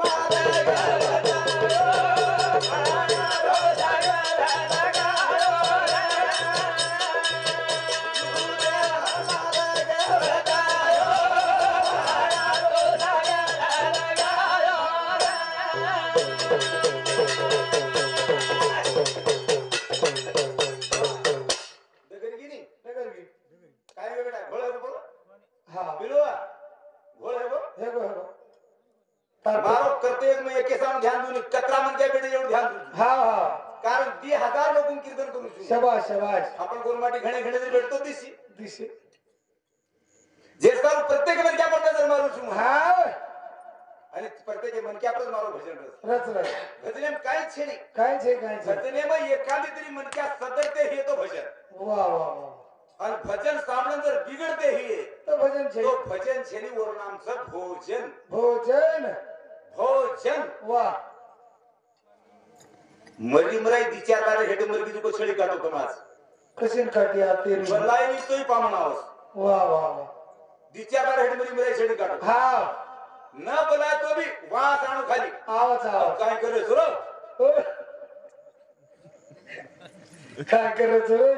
मारो करते मैं एक साथ ध्यान दूनी कतरा मन के बेटे एवढं ध्यान दूनी हा हा कारण 2000 लोक कीर्तन करू शकतो शबाश शबाश आपण गोरमाटी घणे घणे जर भेटतो दिसी दिसे जे सर प्रत्येक मन क्या पडता जर मारू छु हा आणि प्रत्येक मन क्या पर मारो भजन रच रच भजने में काय छे नाही काय छे भजने में एखादी तरी मन क्या सदरते हे तो भजन वाह वाह वाह आणि भजन सामने जर बिगडते हे तो भजन छे तो भजन छेनी वर नामचं भोजन भोजन भोजन वाह मरी मराई विचारणारे हेड मरगी तुको छळी काढतो समाज कशीन काटिया तेरी बल्लाई नी तोही पामणावस वाह वाह वाह विचारणारे हेड मरी मराई छळी काढतो हा न बोला तो भी वास आणू खाली आवाज अब आवाज काय करे सुरो काय करायचं रे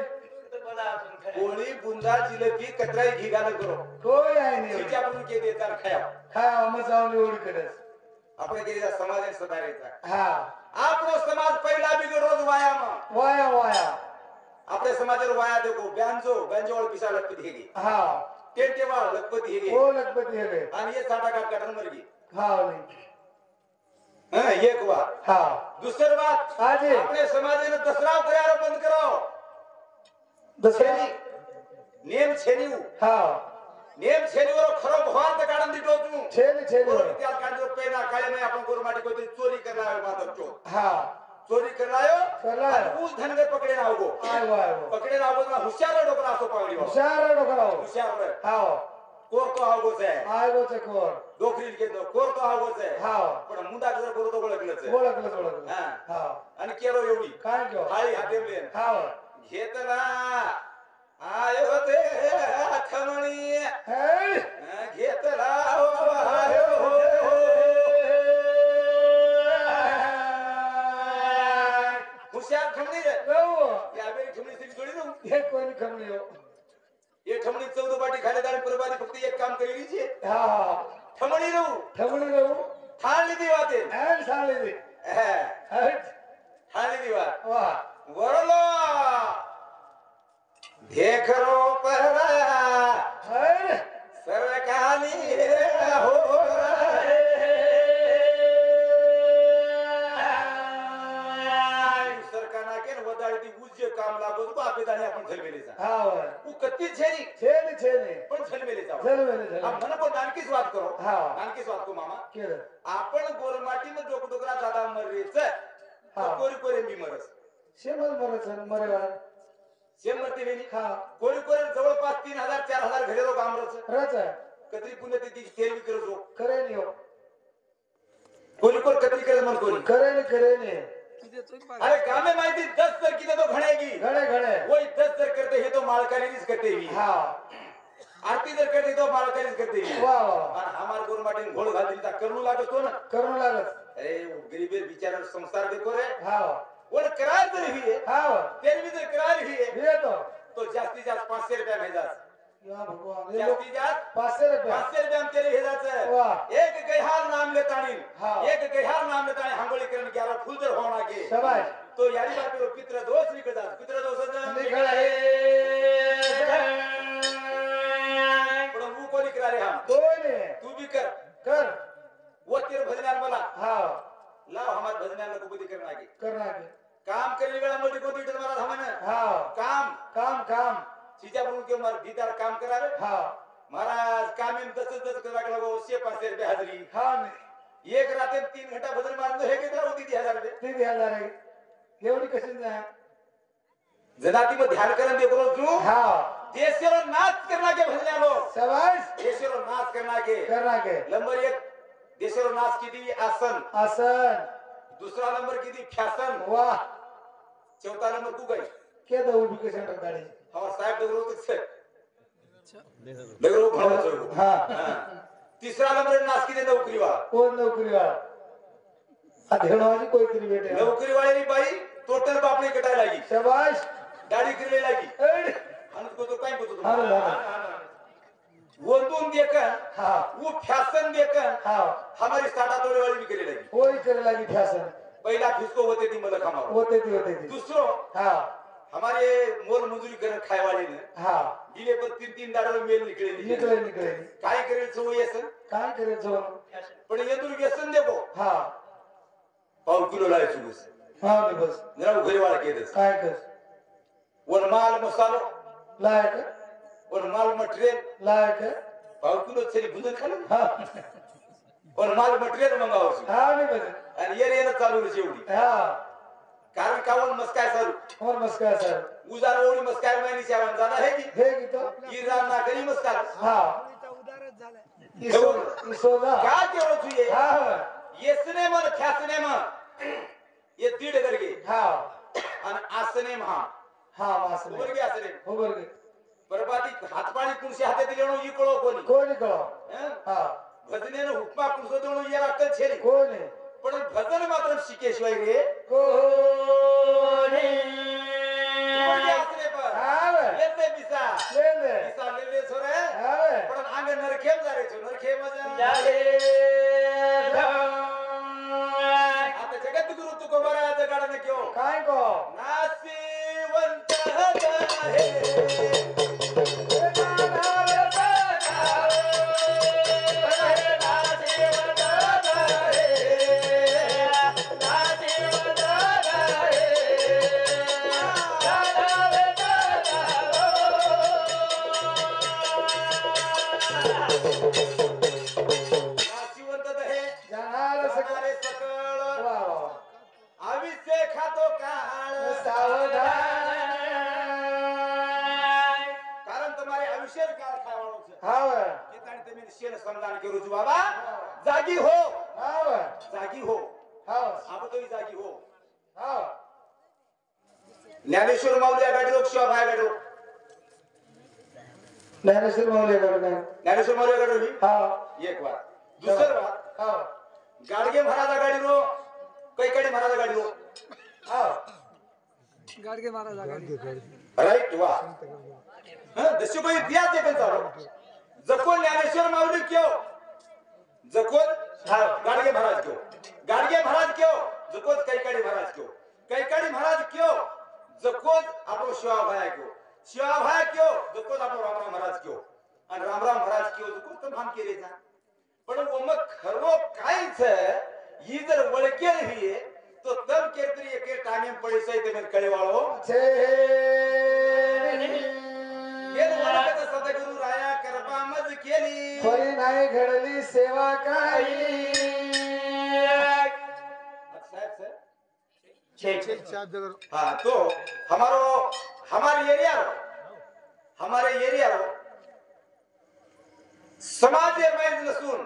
पोळी बुंदा जिलेबी कतराई घी घालत करो कोई आहे नाही तिच्या आपण के देतात खाया काय मजावली एवढी कडस आपण केलेला समाज सुधारायचा हा आपलो समाज पहिला बिगड रोज व्यायाम वाया वाया आपल्या समाजावर वाया देखो ब्यांजो वाळ पिसा लखपती हेगी हा टेंटे वाळ लखपती हेगी ओ लखपती हे आणि ये साठा काट काटन मरगी हा नाही हां एक बात हा दुसरी बात आजी आपल्या समाजाने दसराव करायला बंद कराव दुसरी नेम छेनीव हा नेम छेनीवर खरो भगवान काढून दितो तू छेली छेली त्या काढतो पेना काळे में आपण गोरमाटी कोती चोरी करला माधव चो हा चोरी करलायो करलायो. उस धनगर पकडे ना होगो आय वाय पकडे ना होगो ना हुशार डोकरा असो पावली हो हुशार डोकराव हुशार हा कोर तो होगो से आय गो चकोर डोकरी के तो कोर तो होगो से हा पण मुंडा जर करू तो ओळखलंच आहे. ओळखलं ओळखलं हा हा आणि केरो एवढी काय घेऊ हाळी हातेमले हा घेतला आयो ते खमणी हे घेतला आयो हुशार खमणी रे या वेळी खमणी सिंग जोडी रू हे कोणी कमी हो ये खमणी 14 बाटी खाले दारी परबादी फक्त एक काम करेली छे हा हा खमणी रू ठमणी रहू थाळली दी वाते एंड साले दे हट थाळली दी वात वाह वरलो देखरो परा हर सरकाली हो सरकाना के वदाळी ती उज्जे काम लागो तो आपे दाणी आपण झलमेलीचा हा तू कत्ती छेनी छेली छेली पण झलमेलीचा चल वेले अब मन पण नानकीच वात करो हा. नानकीच वात को मामा केलं आपण गोरमाटी में डोक डोकरा दादा मरेच हा. कोरी कोरी मी मरस शेमल मरच मरेवा शेम मरते वेणी हा कोरी कोरी जवळपास 3000 4000 घरे लोक आमरस रच कतरी पुण्य ती तेरवी करजो करे नाही हो कोरी कोर कतरी करे मन कोरी करे नाही अरे कामे माहिती 10 तर किती तो घण्यागी घडे घडे वही 10 जर करते हे तो मालकारीच करते ही हा आरती जर करते तो मालकारीच करते ही वाह वाह और हमार गोरमाटी घोळ घाल दिलता करणू लागतो ना करू लागत अरे वो गरीबे बिचारा संसार देखो रे हा वो करार तर ही है हा तेरी भी करार ही है ये तो जास्तीत जास्त 500 रुपया भेजास या भगवान ये लोग जास्तीत जास्त 500 रुपया 500 रुपया हम तेरे भेजास वाह एक गैहार नाम लेतानी हाँ. एक गैहार नाम लेतानी हांगोळी करण 11 फूल जर होना के शाबाश तो यारी बात पे पित्र दोष निकलता पित्र दोष निकल पण वो को निकला रे हम कोई नहीं तू भी कर कर वो तेरे भजनान बोला हा लाव हमार भजनान को बुद्धि करना के करना के काम करने वाला मोटी को दीटर मारा हमने हा काम काम काम चीजा बन के मार भीतर काम करा रे हा महाराज काम में 10 करा के लगो 500 रुपए हाजरी हा नहीं एक राते 3 घंटा भजन मारनो हे कितना होती 1000 रुपए 3000 आहे एवढी कशी जाय जनाती में ध्यान करन देखो तू हा देशरो नाच करना के भजन लो शाबाश देशरो नाच करना के करना के नंबर 1 देशावर नाच किती आसन आसन दुसरा नंबर किती फॅशन वाह चौथा नंबर तू काय के दो उभी सेंटर गाड़ी हमारा साहेब डगरो तक से डगरो भाव चलो हाँ तीसरा नंबर नाच किती नोकरी वाला कोण नोकरी वाला धेडवाजी कोई तरी बेटे नोकरी वाली बाई टोटल बापड़ी कटाई लगी शाबाश दाढ़ी गिरने लगी एड को तो कहीं को हाँ तो हाँ वो तुम देखकर हाँ वो फैशन देखकर हाँ हमारी साटा तोड़े वाली भी करे लगी कोई करे लगी फैशन पहला फिसको होते थी मतलब हमारा होते थी दूसरो हाँ हमारे मोल मजूरी कर खाए वाले ने हाँ दिले पर तीन तीन दाड़ो में मेल निकले निकले काय करे सो व्यसन काय करे जो पण ये तू व्यसन देखो हाँ पाव किलो लाए सुबस हाँ नहीं बस जरा वो घरी वाला के दस काय कर वन माल मसालो लायक वन माल मटेरियल लायक पाव किलो छरी भुजन खालो हाँ वन माल मटेरियल मंगावो हाँ नहीं बस आणि ये रे चालू रे शेवटी हाँ कारण कावन मस्काय सारू और मस्का सर उजार ओळी मस्काय महिनी सेवन जाना है की हे की तो इरान ना करी मस्कार हाँ उदारच झालाय इसोदा क्या केलो तुझे हाँ येसने मन ख्यासने मन ये दीड करके हाँ आणि आसने महा हाँ मास वर गे आसने हो बरं बरबादी हातपाणी कुणसे हाते दिलेणो इकळो कोणी कोणी कळो हं? हाँ भजनेनं हुकमा कुणसो देणो या लागतं छेरी कोणी पण भजन मात्र शिकेशिवाय रे कोणी वर गे आसने पर आवे येते बिसा लेले बिसा लेले छोरे आवे पण अंग नरखेम जा रे छो नरखेम जा जाले आता जगत गुरु तुको बरा जगाडने क्यों काय को नासीवंत आहे नासीवंत आहे जाणार सकाळे सकळ वा वा आविष्य खातो काळ सावधान कारण तुम्हारे आयुष्य काळ खावानो છે हाव કે તાણે તમે શેન સમજાણ કરું છું બાબા જાગી હો हाव जागी हो हाव आपण जागी हो हाव ज्ञानेश्वर माऊली या गाडी लोक शिवा बाहेर गाडी लोक ज्ञानेश्वर माऊली कडे ज्ञानेश्वर माऊली या गाडी हाव एक बात दुसर बात हाव गाडगे महाराजा गाडी रो कैकडे महाराजा गाडी रो हाव गाडगे महाराज आघाडी राईट वा हां दशो कोई इतिहास आहे त्यांचा जकोन ज्ञानेश्वर माऊली क्यों जकोन गाडगे महाराज क्यों गाडगे महाराज क्यों जकोन कैकाडी महाराज क्यों कैकाडी महाराज क्यों जकोन आपलो शिवाभाई क्यों शिवाभाई क्यों जकोन आपलो रामराव महाराज क्यों आणि रामराव महाराज क्यों जकोन तर भान केले जा पण मग खरो कायच ही जर वळकेल ही तो तब केतरी एके टाइम पड़ी सही ते कळे वाळो छे ये वळकेत सदगुरु राया कृपा मज केली फरी नाही घडली सेवा काही साहेब सर हाँ तो हमारे एरिया रो समाज में नसून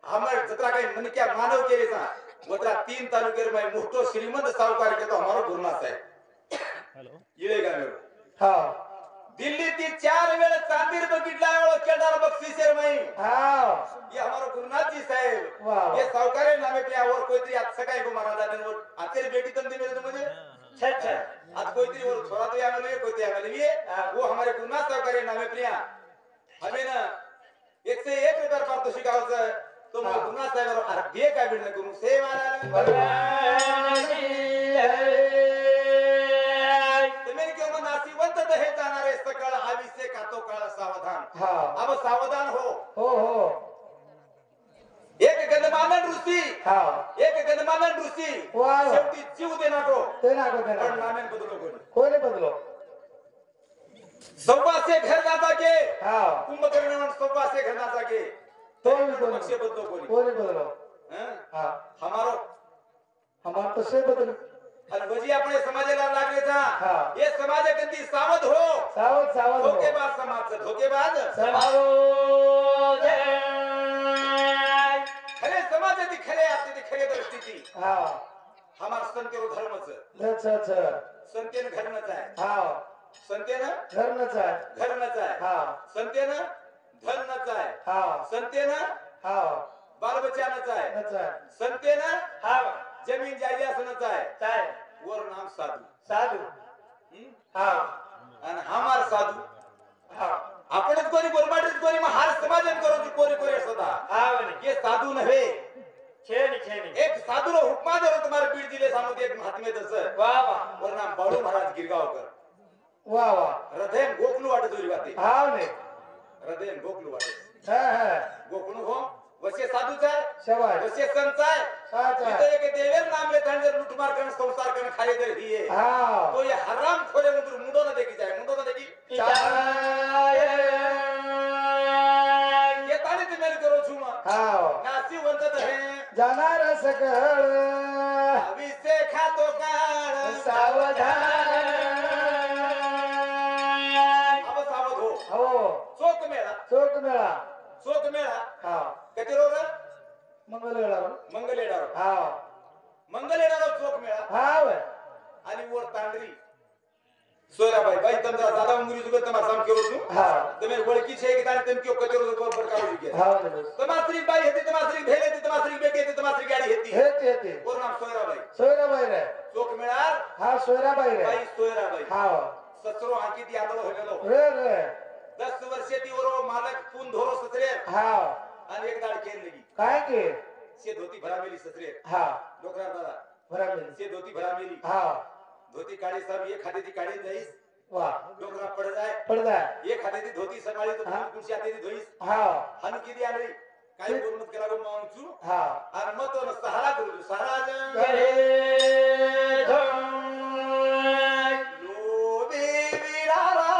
हमारे जत्रा काही मन क्या मानव केले जा वत्रा 3 तालुके में मोठो श्रीमंत सावकार के तो हमारो गुरुनाथ है हेलो येगा मेरो हाव दिल्ली ती 4 वेळ चांदीर बघितला वेळ केदार बक्षीसर में हाव ये हमारो गुरुनाथ जी साहेब वाह। ये सावकार नामे पे और कोई तरी आज सकाळी को महाराजा ने वो आतेरी बेटी तम दे मेरे तो मुझे अच्छा आज कोई तरी और थोड़ा तो आवे नहीं कोई तो आवे नहीं वो हमारे गुरुनाथ सावकार नामे पे हमें ना 101 रुपया पारितोषिक आवचं तो मग गुरुनाथ साहेब अर्धे काय बिडने करू सेवा तुम्ही केव्हा नासिवंत हे जाणारे सकळ आविष्य खातो काळ सावधान हाव अब सावधान हो हो एक गंधमानन ऋषी हाव एक गंधमानन ऋषी वाह। शेवटी जीव देणारो ते ना को पण देना नामेन बदलो कोणी कोणी बदलो सव्वासे घर जाता के हाव कुंभकर्ण सव्वासे घर जाता के तो पक्ष बदलो कोणी कोणी बदलो हं? हाव हमारो हमार तो से बदलो आणि वजी अपने समाजाला लागले जा हाँ। ये समाज कंती सावध हो सावध सावध हो धोकेबाज समाज धोकेबाज समावो खरे समाज ती खरे आपली ती खरे परिस्थिती हा हमार संतेरो धर्मच अच्छा संतेन घरनच आहे हा संतेन घरनच आहे घरनच आहे हा संतेन धनच आहे हा संतेन हा बालबच्चानच आहे अच्छा संतेन हा जमीन जायदादनच आहे काय वर नाम साधू साधू हं? हा आणि हमार साधू हा आपणच कोणी बोलमाटीत कोणी मग हार समाजन करू कोणी कोणी असता हा म्हणे ये साधू नव्हे छेनी छेनी एक साधूला हुकमा देतो तुम्हाला बीड जिल्हे सांगू एक महात्मे तसं वा वा वर नाम बाळू महाराज गिरगावकर वा वा हृदय गोखलू वाटत होती बाते हा ने हृदय गोखलू वाटत हा गोखलू हो वसे साधूच आहे शबाश वसे संत आहे अच्छा इथं एक देवेर नाम ले तांजर लुटमार करण संसार करण खाले दर ही है हा तो ये हराम खोरे मुंडो मुंडो न देखी जाए मुंडो न देखी ये ताने ते मेल करो छुमा हा नासी वंतत है जाणार सकळ अविसे खातो काळ सावधान अब सावध हो हो चोक मेळा चोक मेळा चोक मेळा हा कतिरो रे मंगलवेळा मंगलेडारो हा मंगलेडारो चोक मेळा हा वे आणि वर तांडरी सोयराबाई बाई तमजा दादा मुंगरी जुग तमा साम केरो छु हा તમે ઓળખી છે કે તારે તેમ કયો કચરો પર પ્રકારો છે हा ने તમારી બાઈ હતી તમારી ભેલે હતી તમારી બેટી હતી તમારી ગાડી હતી हे ઓર નામ સોયરાબાઈ सोयराबाई रे ચોક મેળાર हा सोयराबाई रे બાઈ સોયરાબાઈ हा સસરો આંકી દી આદળો હેલો रे 10 વર્ષે તી ઓરો માલક પૂન ધોરો સસરે हा અને એક દાડ કેન લગી काय के से धोती भरामेली ससरे हा डोकरा दादा बराबर से धोती भरामेली हा धोती काढी सब एक हाते ती काढी जाईस वा डोकरा पड जाय पडदा एक हाते ती धोती संभाळी तो हा. कुणशी हाते ती धोईस हा हन किती आली काही बोल मत केला गो मावचू हा आणि मग तो सहारा करू सहाराज करे लोबी विरारा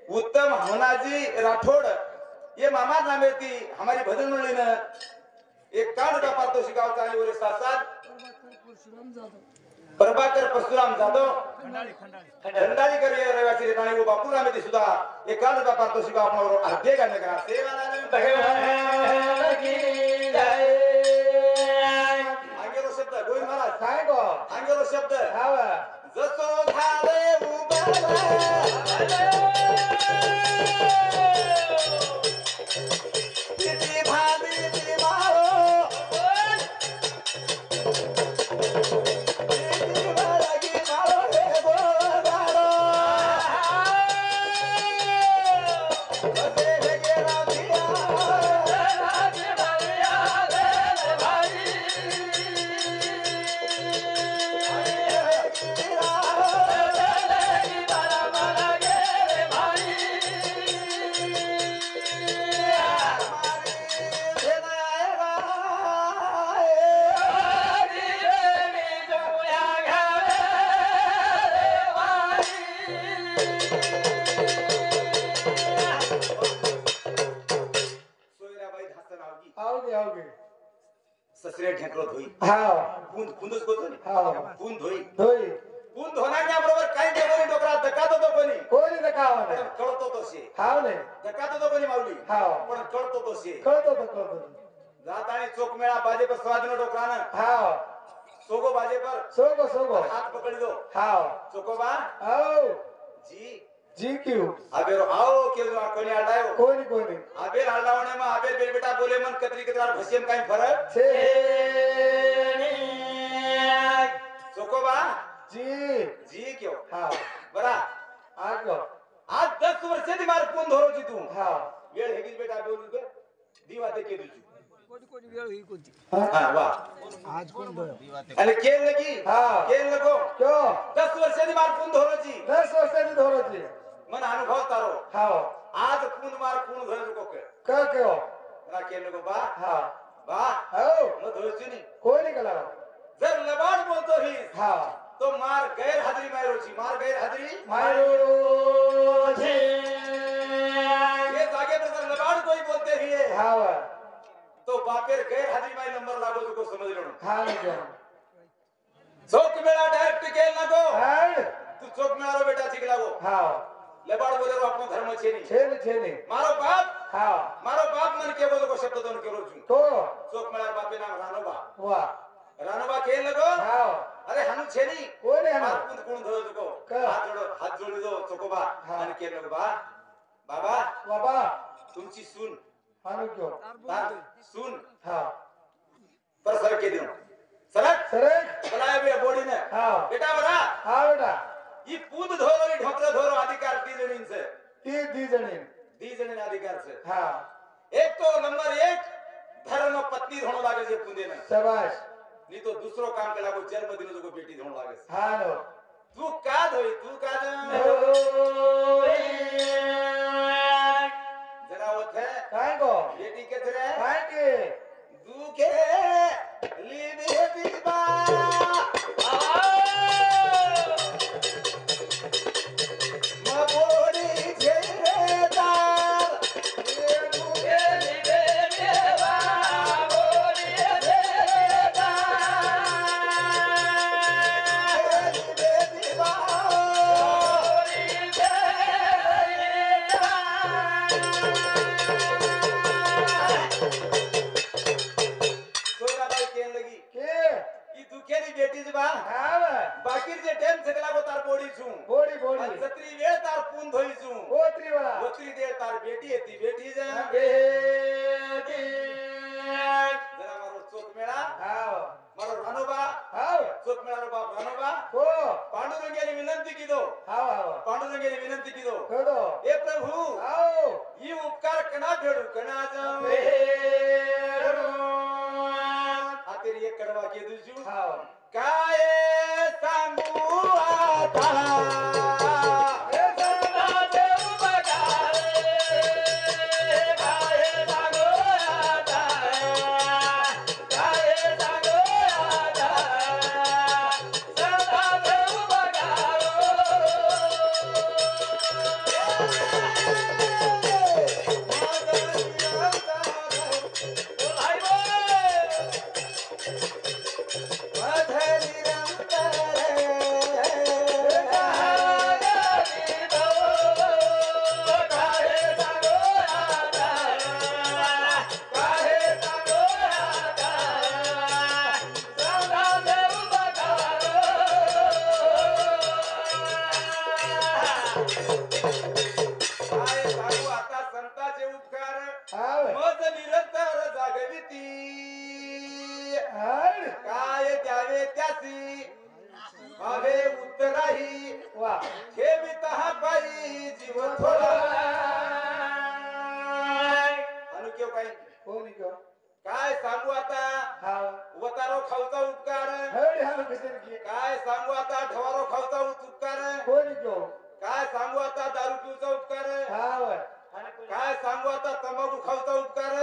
उत्तम हमनाजी राठौड़ ये मामा नामे थी हमारी भजन मंडली ने एक कांड का पारितोषिक गाव चाली वर साथ प्रभाकर परशुराम जाधव खंडाळी कर रहिवासी रेताणी वो बापू नामे थी सुद्धा एक कांड का पारितोषिक आपण अर्धे गाणे करा सेवा नामे भगवान की जय आंगेलो शब्द गोविंद महाराज काय गो आंगेलो शब्द हा वा जसो झाले उबाला किती भांडी ती मारो किती वारगी मारो रे गोदारो बसे भेगेला भिया आओगे ससरे ढेकलो धोई हा पुंद पुंदच बोलतो नी हा पुंद धोई धोई पून धोनाच्या काही देवणी डोकरा धकात होतो कोणी कोणी तर कावा पण नाही कळतो तो शे हाव नाही धकात होतो कोणी माऊली हाव पण कळतो तो शे कळतो जात आणि चोक मेळा बाजे पर स्वादिनो डोकरानं हाव सोगो बाजे पर सोगो हात पकड़ी दो हाव चोकोबा आओ जी जी क्यों आबेरो आओ के जो कोणी आडायो कोणी आबेर आडावणे में आबेर बेटा बोले मन कतरी कतरार भसियम काही फरक छे चोकोबा जी जी क्यों हाव बरा आगो आज 10 वर्षाची मार कोण धरोची तू हाव वेळ हेगीच बेटा बोलू दे दिवा ते के तुझी कोणी वेळ ही कोणती हां वा आज कोण गयो आणि केल लगी हां. केल लगो क्यो 10 वर्षाची मार कोण धरोची 10 वर्षाची धोरोची मन अनुभव तारो हाव आज कोण मार कोण धरू को के क्यो ना केल लगो बा हाव बा हाव मग धरोची नाही कोणी केला जर लबाड बोलतो ही हाव तो मार गैर हाजरी मायरोची मार गैर हाजरी मारो छे ये जागे पर जर लबाड कोई बोलते ही है हाव तो बापेर गैर हाजरी माय नंबर लागो तो को समझ लो हाव चौक मेला डायरेक्ट केल नको हाव तू चौक मेळारो बेटा ठीक लागो हाव लबाड बोले रो अपनो धर्म छे नहीं छेने मारो बाप हाव मन के बोलो को शब्द दोन केलो छु तो चौक मेळा बापे नाम रानोबा वा केल लगो हाव अरे हनु छे नहीं कोणी आहे मार कुंद कोण धरो तुको का? हात जोडी दो चोकोबा हा. आणि केल लगो बा बाबा बाबा तुमची सून हानु क्यो सून हाव पर सर के दिनो सरक सरक चलाय बे बोडी ने हाव बेटा बरा हाव बेटा ई पूद धोरो ई ढोकरा धोरो अधिकार ती जणीन से ती जणी दी जणीन अधिकार से हाव एक तो नंबर 1 धर्म पत्नी धोनो लागे जे पुंदे ने शाबाश नहीं तो दूसरो काम के लागो जन्म दिन को बेटी धोनो लागे हानो तू का धोई तू का जरा होत है काय गो बेटी के धरे काय के दुखे लीबे दीबा मबोडी जेदार ये दुखे लीबे दीबा बोडी जेदार लीबे दीबा बोडी सोरा बाई केन लगी के ई दुखेली बेटी जबा हाव बाकी जे टाइम सकला को तार बोडी छु बोडी आणि सत्री वेळ तार पून धोई छु ओत्री वाला ओत्री दे तार बेटी येती बेटी जा बेटी जरा मारो चोक मेळा हाव मारो रानोबा हाव चोक मेळारो बाप रानोबा को पांडुरंगाने विनंती कीदो हाव पांडुरंगाने विनंती कीदो कदो हे प्रभू हाव ही उपकार कणा फेडू कणा जाऊ आतेरी एक कडवा के दुजू हाव काय सांगू आता हाव मज निरंतर जागविती हाड काय द्यावे त्यासी भावे उत्तराही वा ठेवित हा पायी जीव थोडा अनुकेव काही कोणी क्यो काय सांगू आता हाव वतारो खाऊचा उपकार हड हाव कसे की काय सांगू आता ढवारो खाऊचा उपकार कोणी क्यो काय सांगू आता दारू पिऊचा उपकार हाव काय सांगू आता तंबाखू खाऊचा उपकार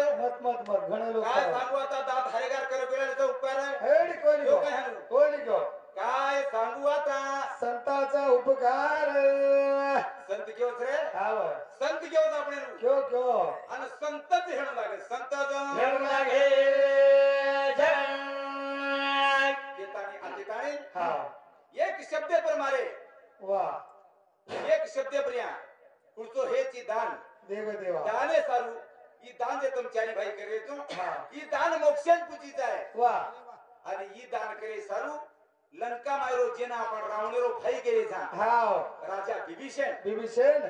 मत घणे लोक काय सांगू आता दात हरेगार करगुल्याचा उपकार हड कोणी क्यो क्यो काय हाणू? कोणी क्यो काय सांगू आता संताचा उपकार संत केवच रे हाव संत केवच आपण क्यो आणि संतच हेणं लागे संत लागे घेतानी आणि हाव एक शब्द पर वा एक शब्द प्रिया पुढचो हेच ही दान देव देवा दाने सारू ही दान जे तुमच्यानी भाई करे तो हा. ही दान मोक्षात पूजीचा आहे वा आणि ही दान करे सारू लंका मायरो जेना आपण रावणेरो भाई केले जा हाव राजा विभीषण बिभीषण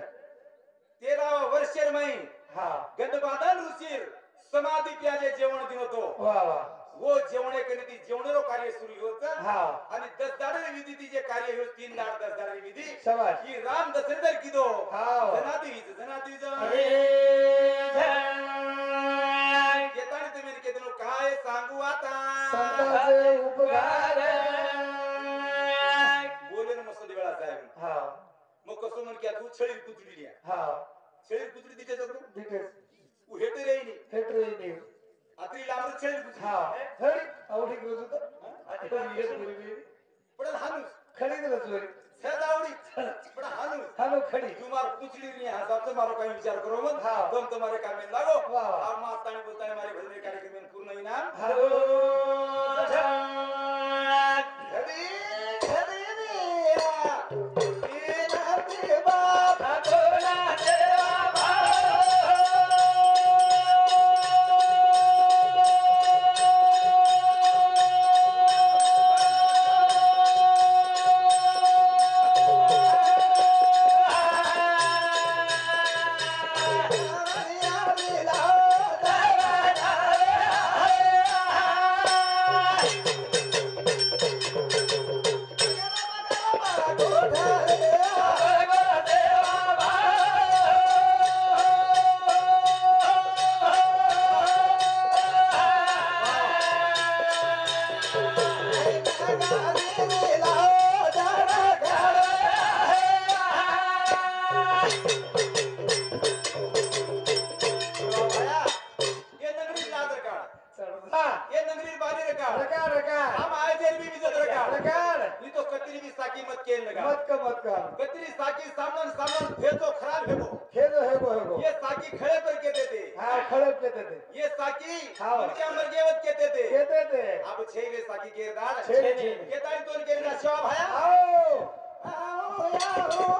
13 वर्षेर मै हा गंधबादन ऋषीर समाधी प्याजे जेवण दिन होतो वा वा वो जेवणे करी ती जेवणेरो कार्य सुरू होत हा आणि 10 दाडे विधी ती जे कार्य हो 3 दाड 10 दाडे विधी शाबाश की राम दशरथर किदो हाव जनाती अरे जय येताना तुम्ही केतनो काय सांगू आता संतांचे उपकार बोले ना मस्त दिवळा साहेब हा मग कसं म्हण की तू छळी कुचडी हा छळी कुचडी तिच्या जगू डिटेल्स तू हेटे रेनी हेट्रेनी आत्री लांबर छळी कुचडी हा हरी आवडी करू तो पण हानुस खडी दिलं चोरी सहज आवडी पण हानुस हालो खडी तुम्हार कुचडी नहीं है साहब तुम्हारो काही विचार करो मत हाँ। तुम तुम्हारे काम में लागो वाह, वाह। और मां ताने बोलता हमारे भजन कार्यक्रम में पूर्ण इनाम हालो घडी घडी दिया बिना ते बाप थोडा देवा भाव ये नगरी लादर का हा ये नगरी बाली का रकार रकार हम आए देर भी विजत रका रकार नहीं तो कतरी भी साकी मत केन लगा मत का कतरी साकी सामन सामन भेजो खराब हेबो हेगो ये साकी खड़े पर कहते थे हा खडक पेते ते ये साकी हाँ। उनके मरगेवत कहते थे केते ते अब छेले साकी केरदार छेले। ये ताई तोन केरदा शवा भाया आओ आओ यारो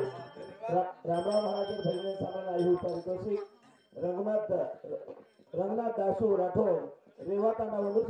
रामराव महाराज भजने सामान आई पारितोषिक रंगनाथ दासू राठोड रेवाता नावावर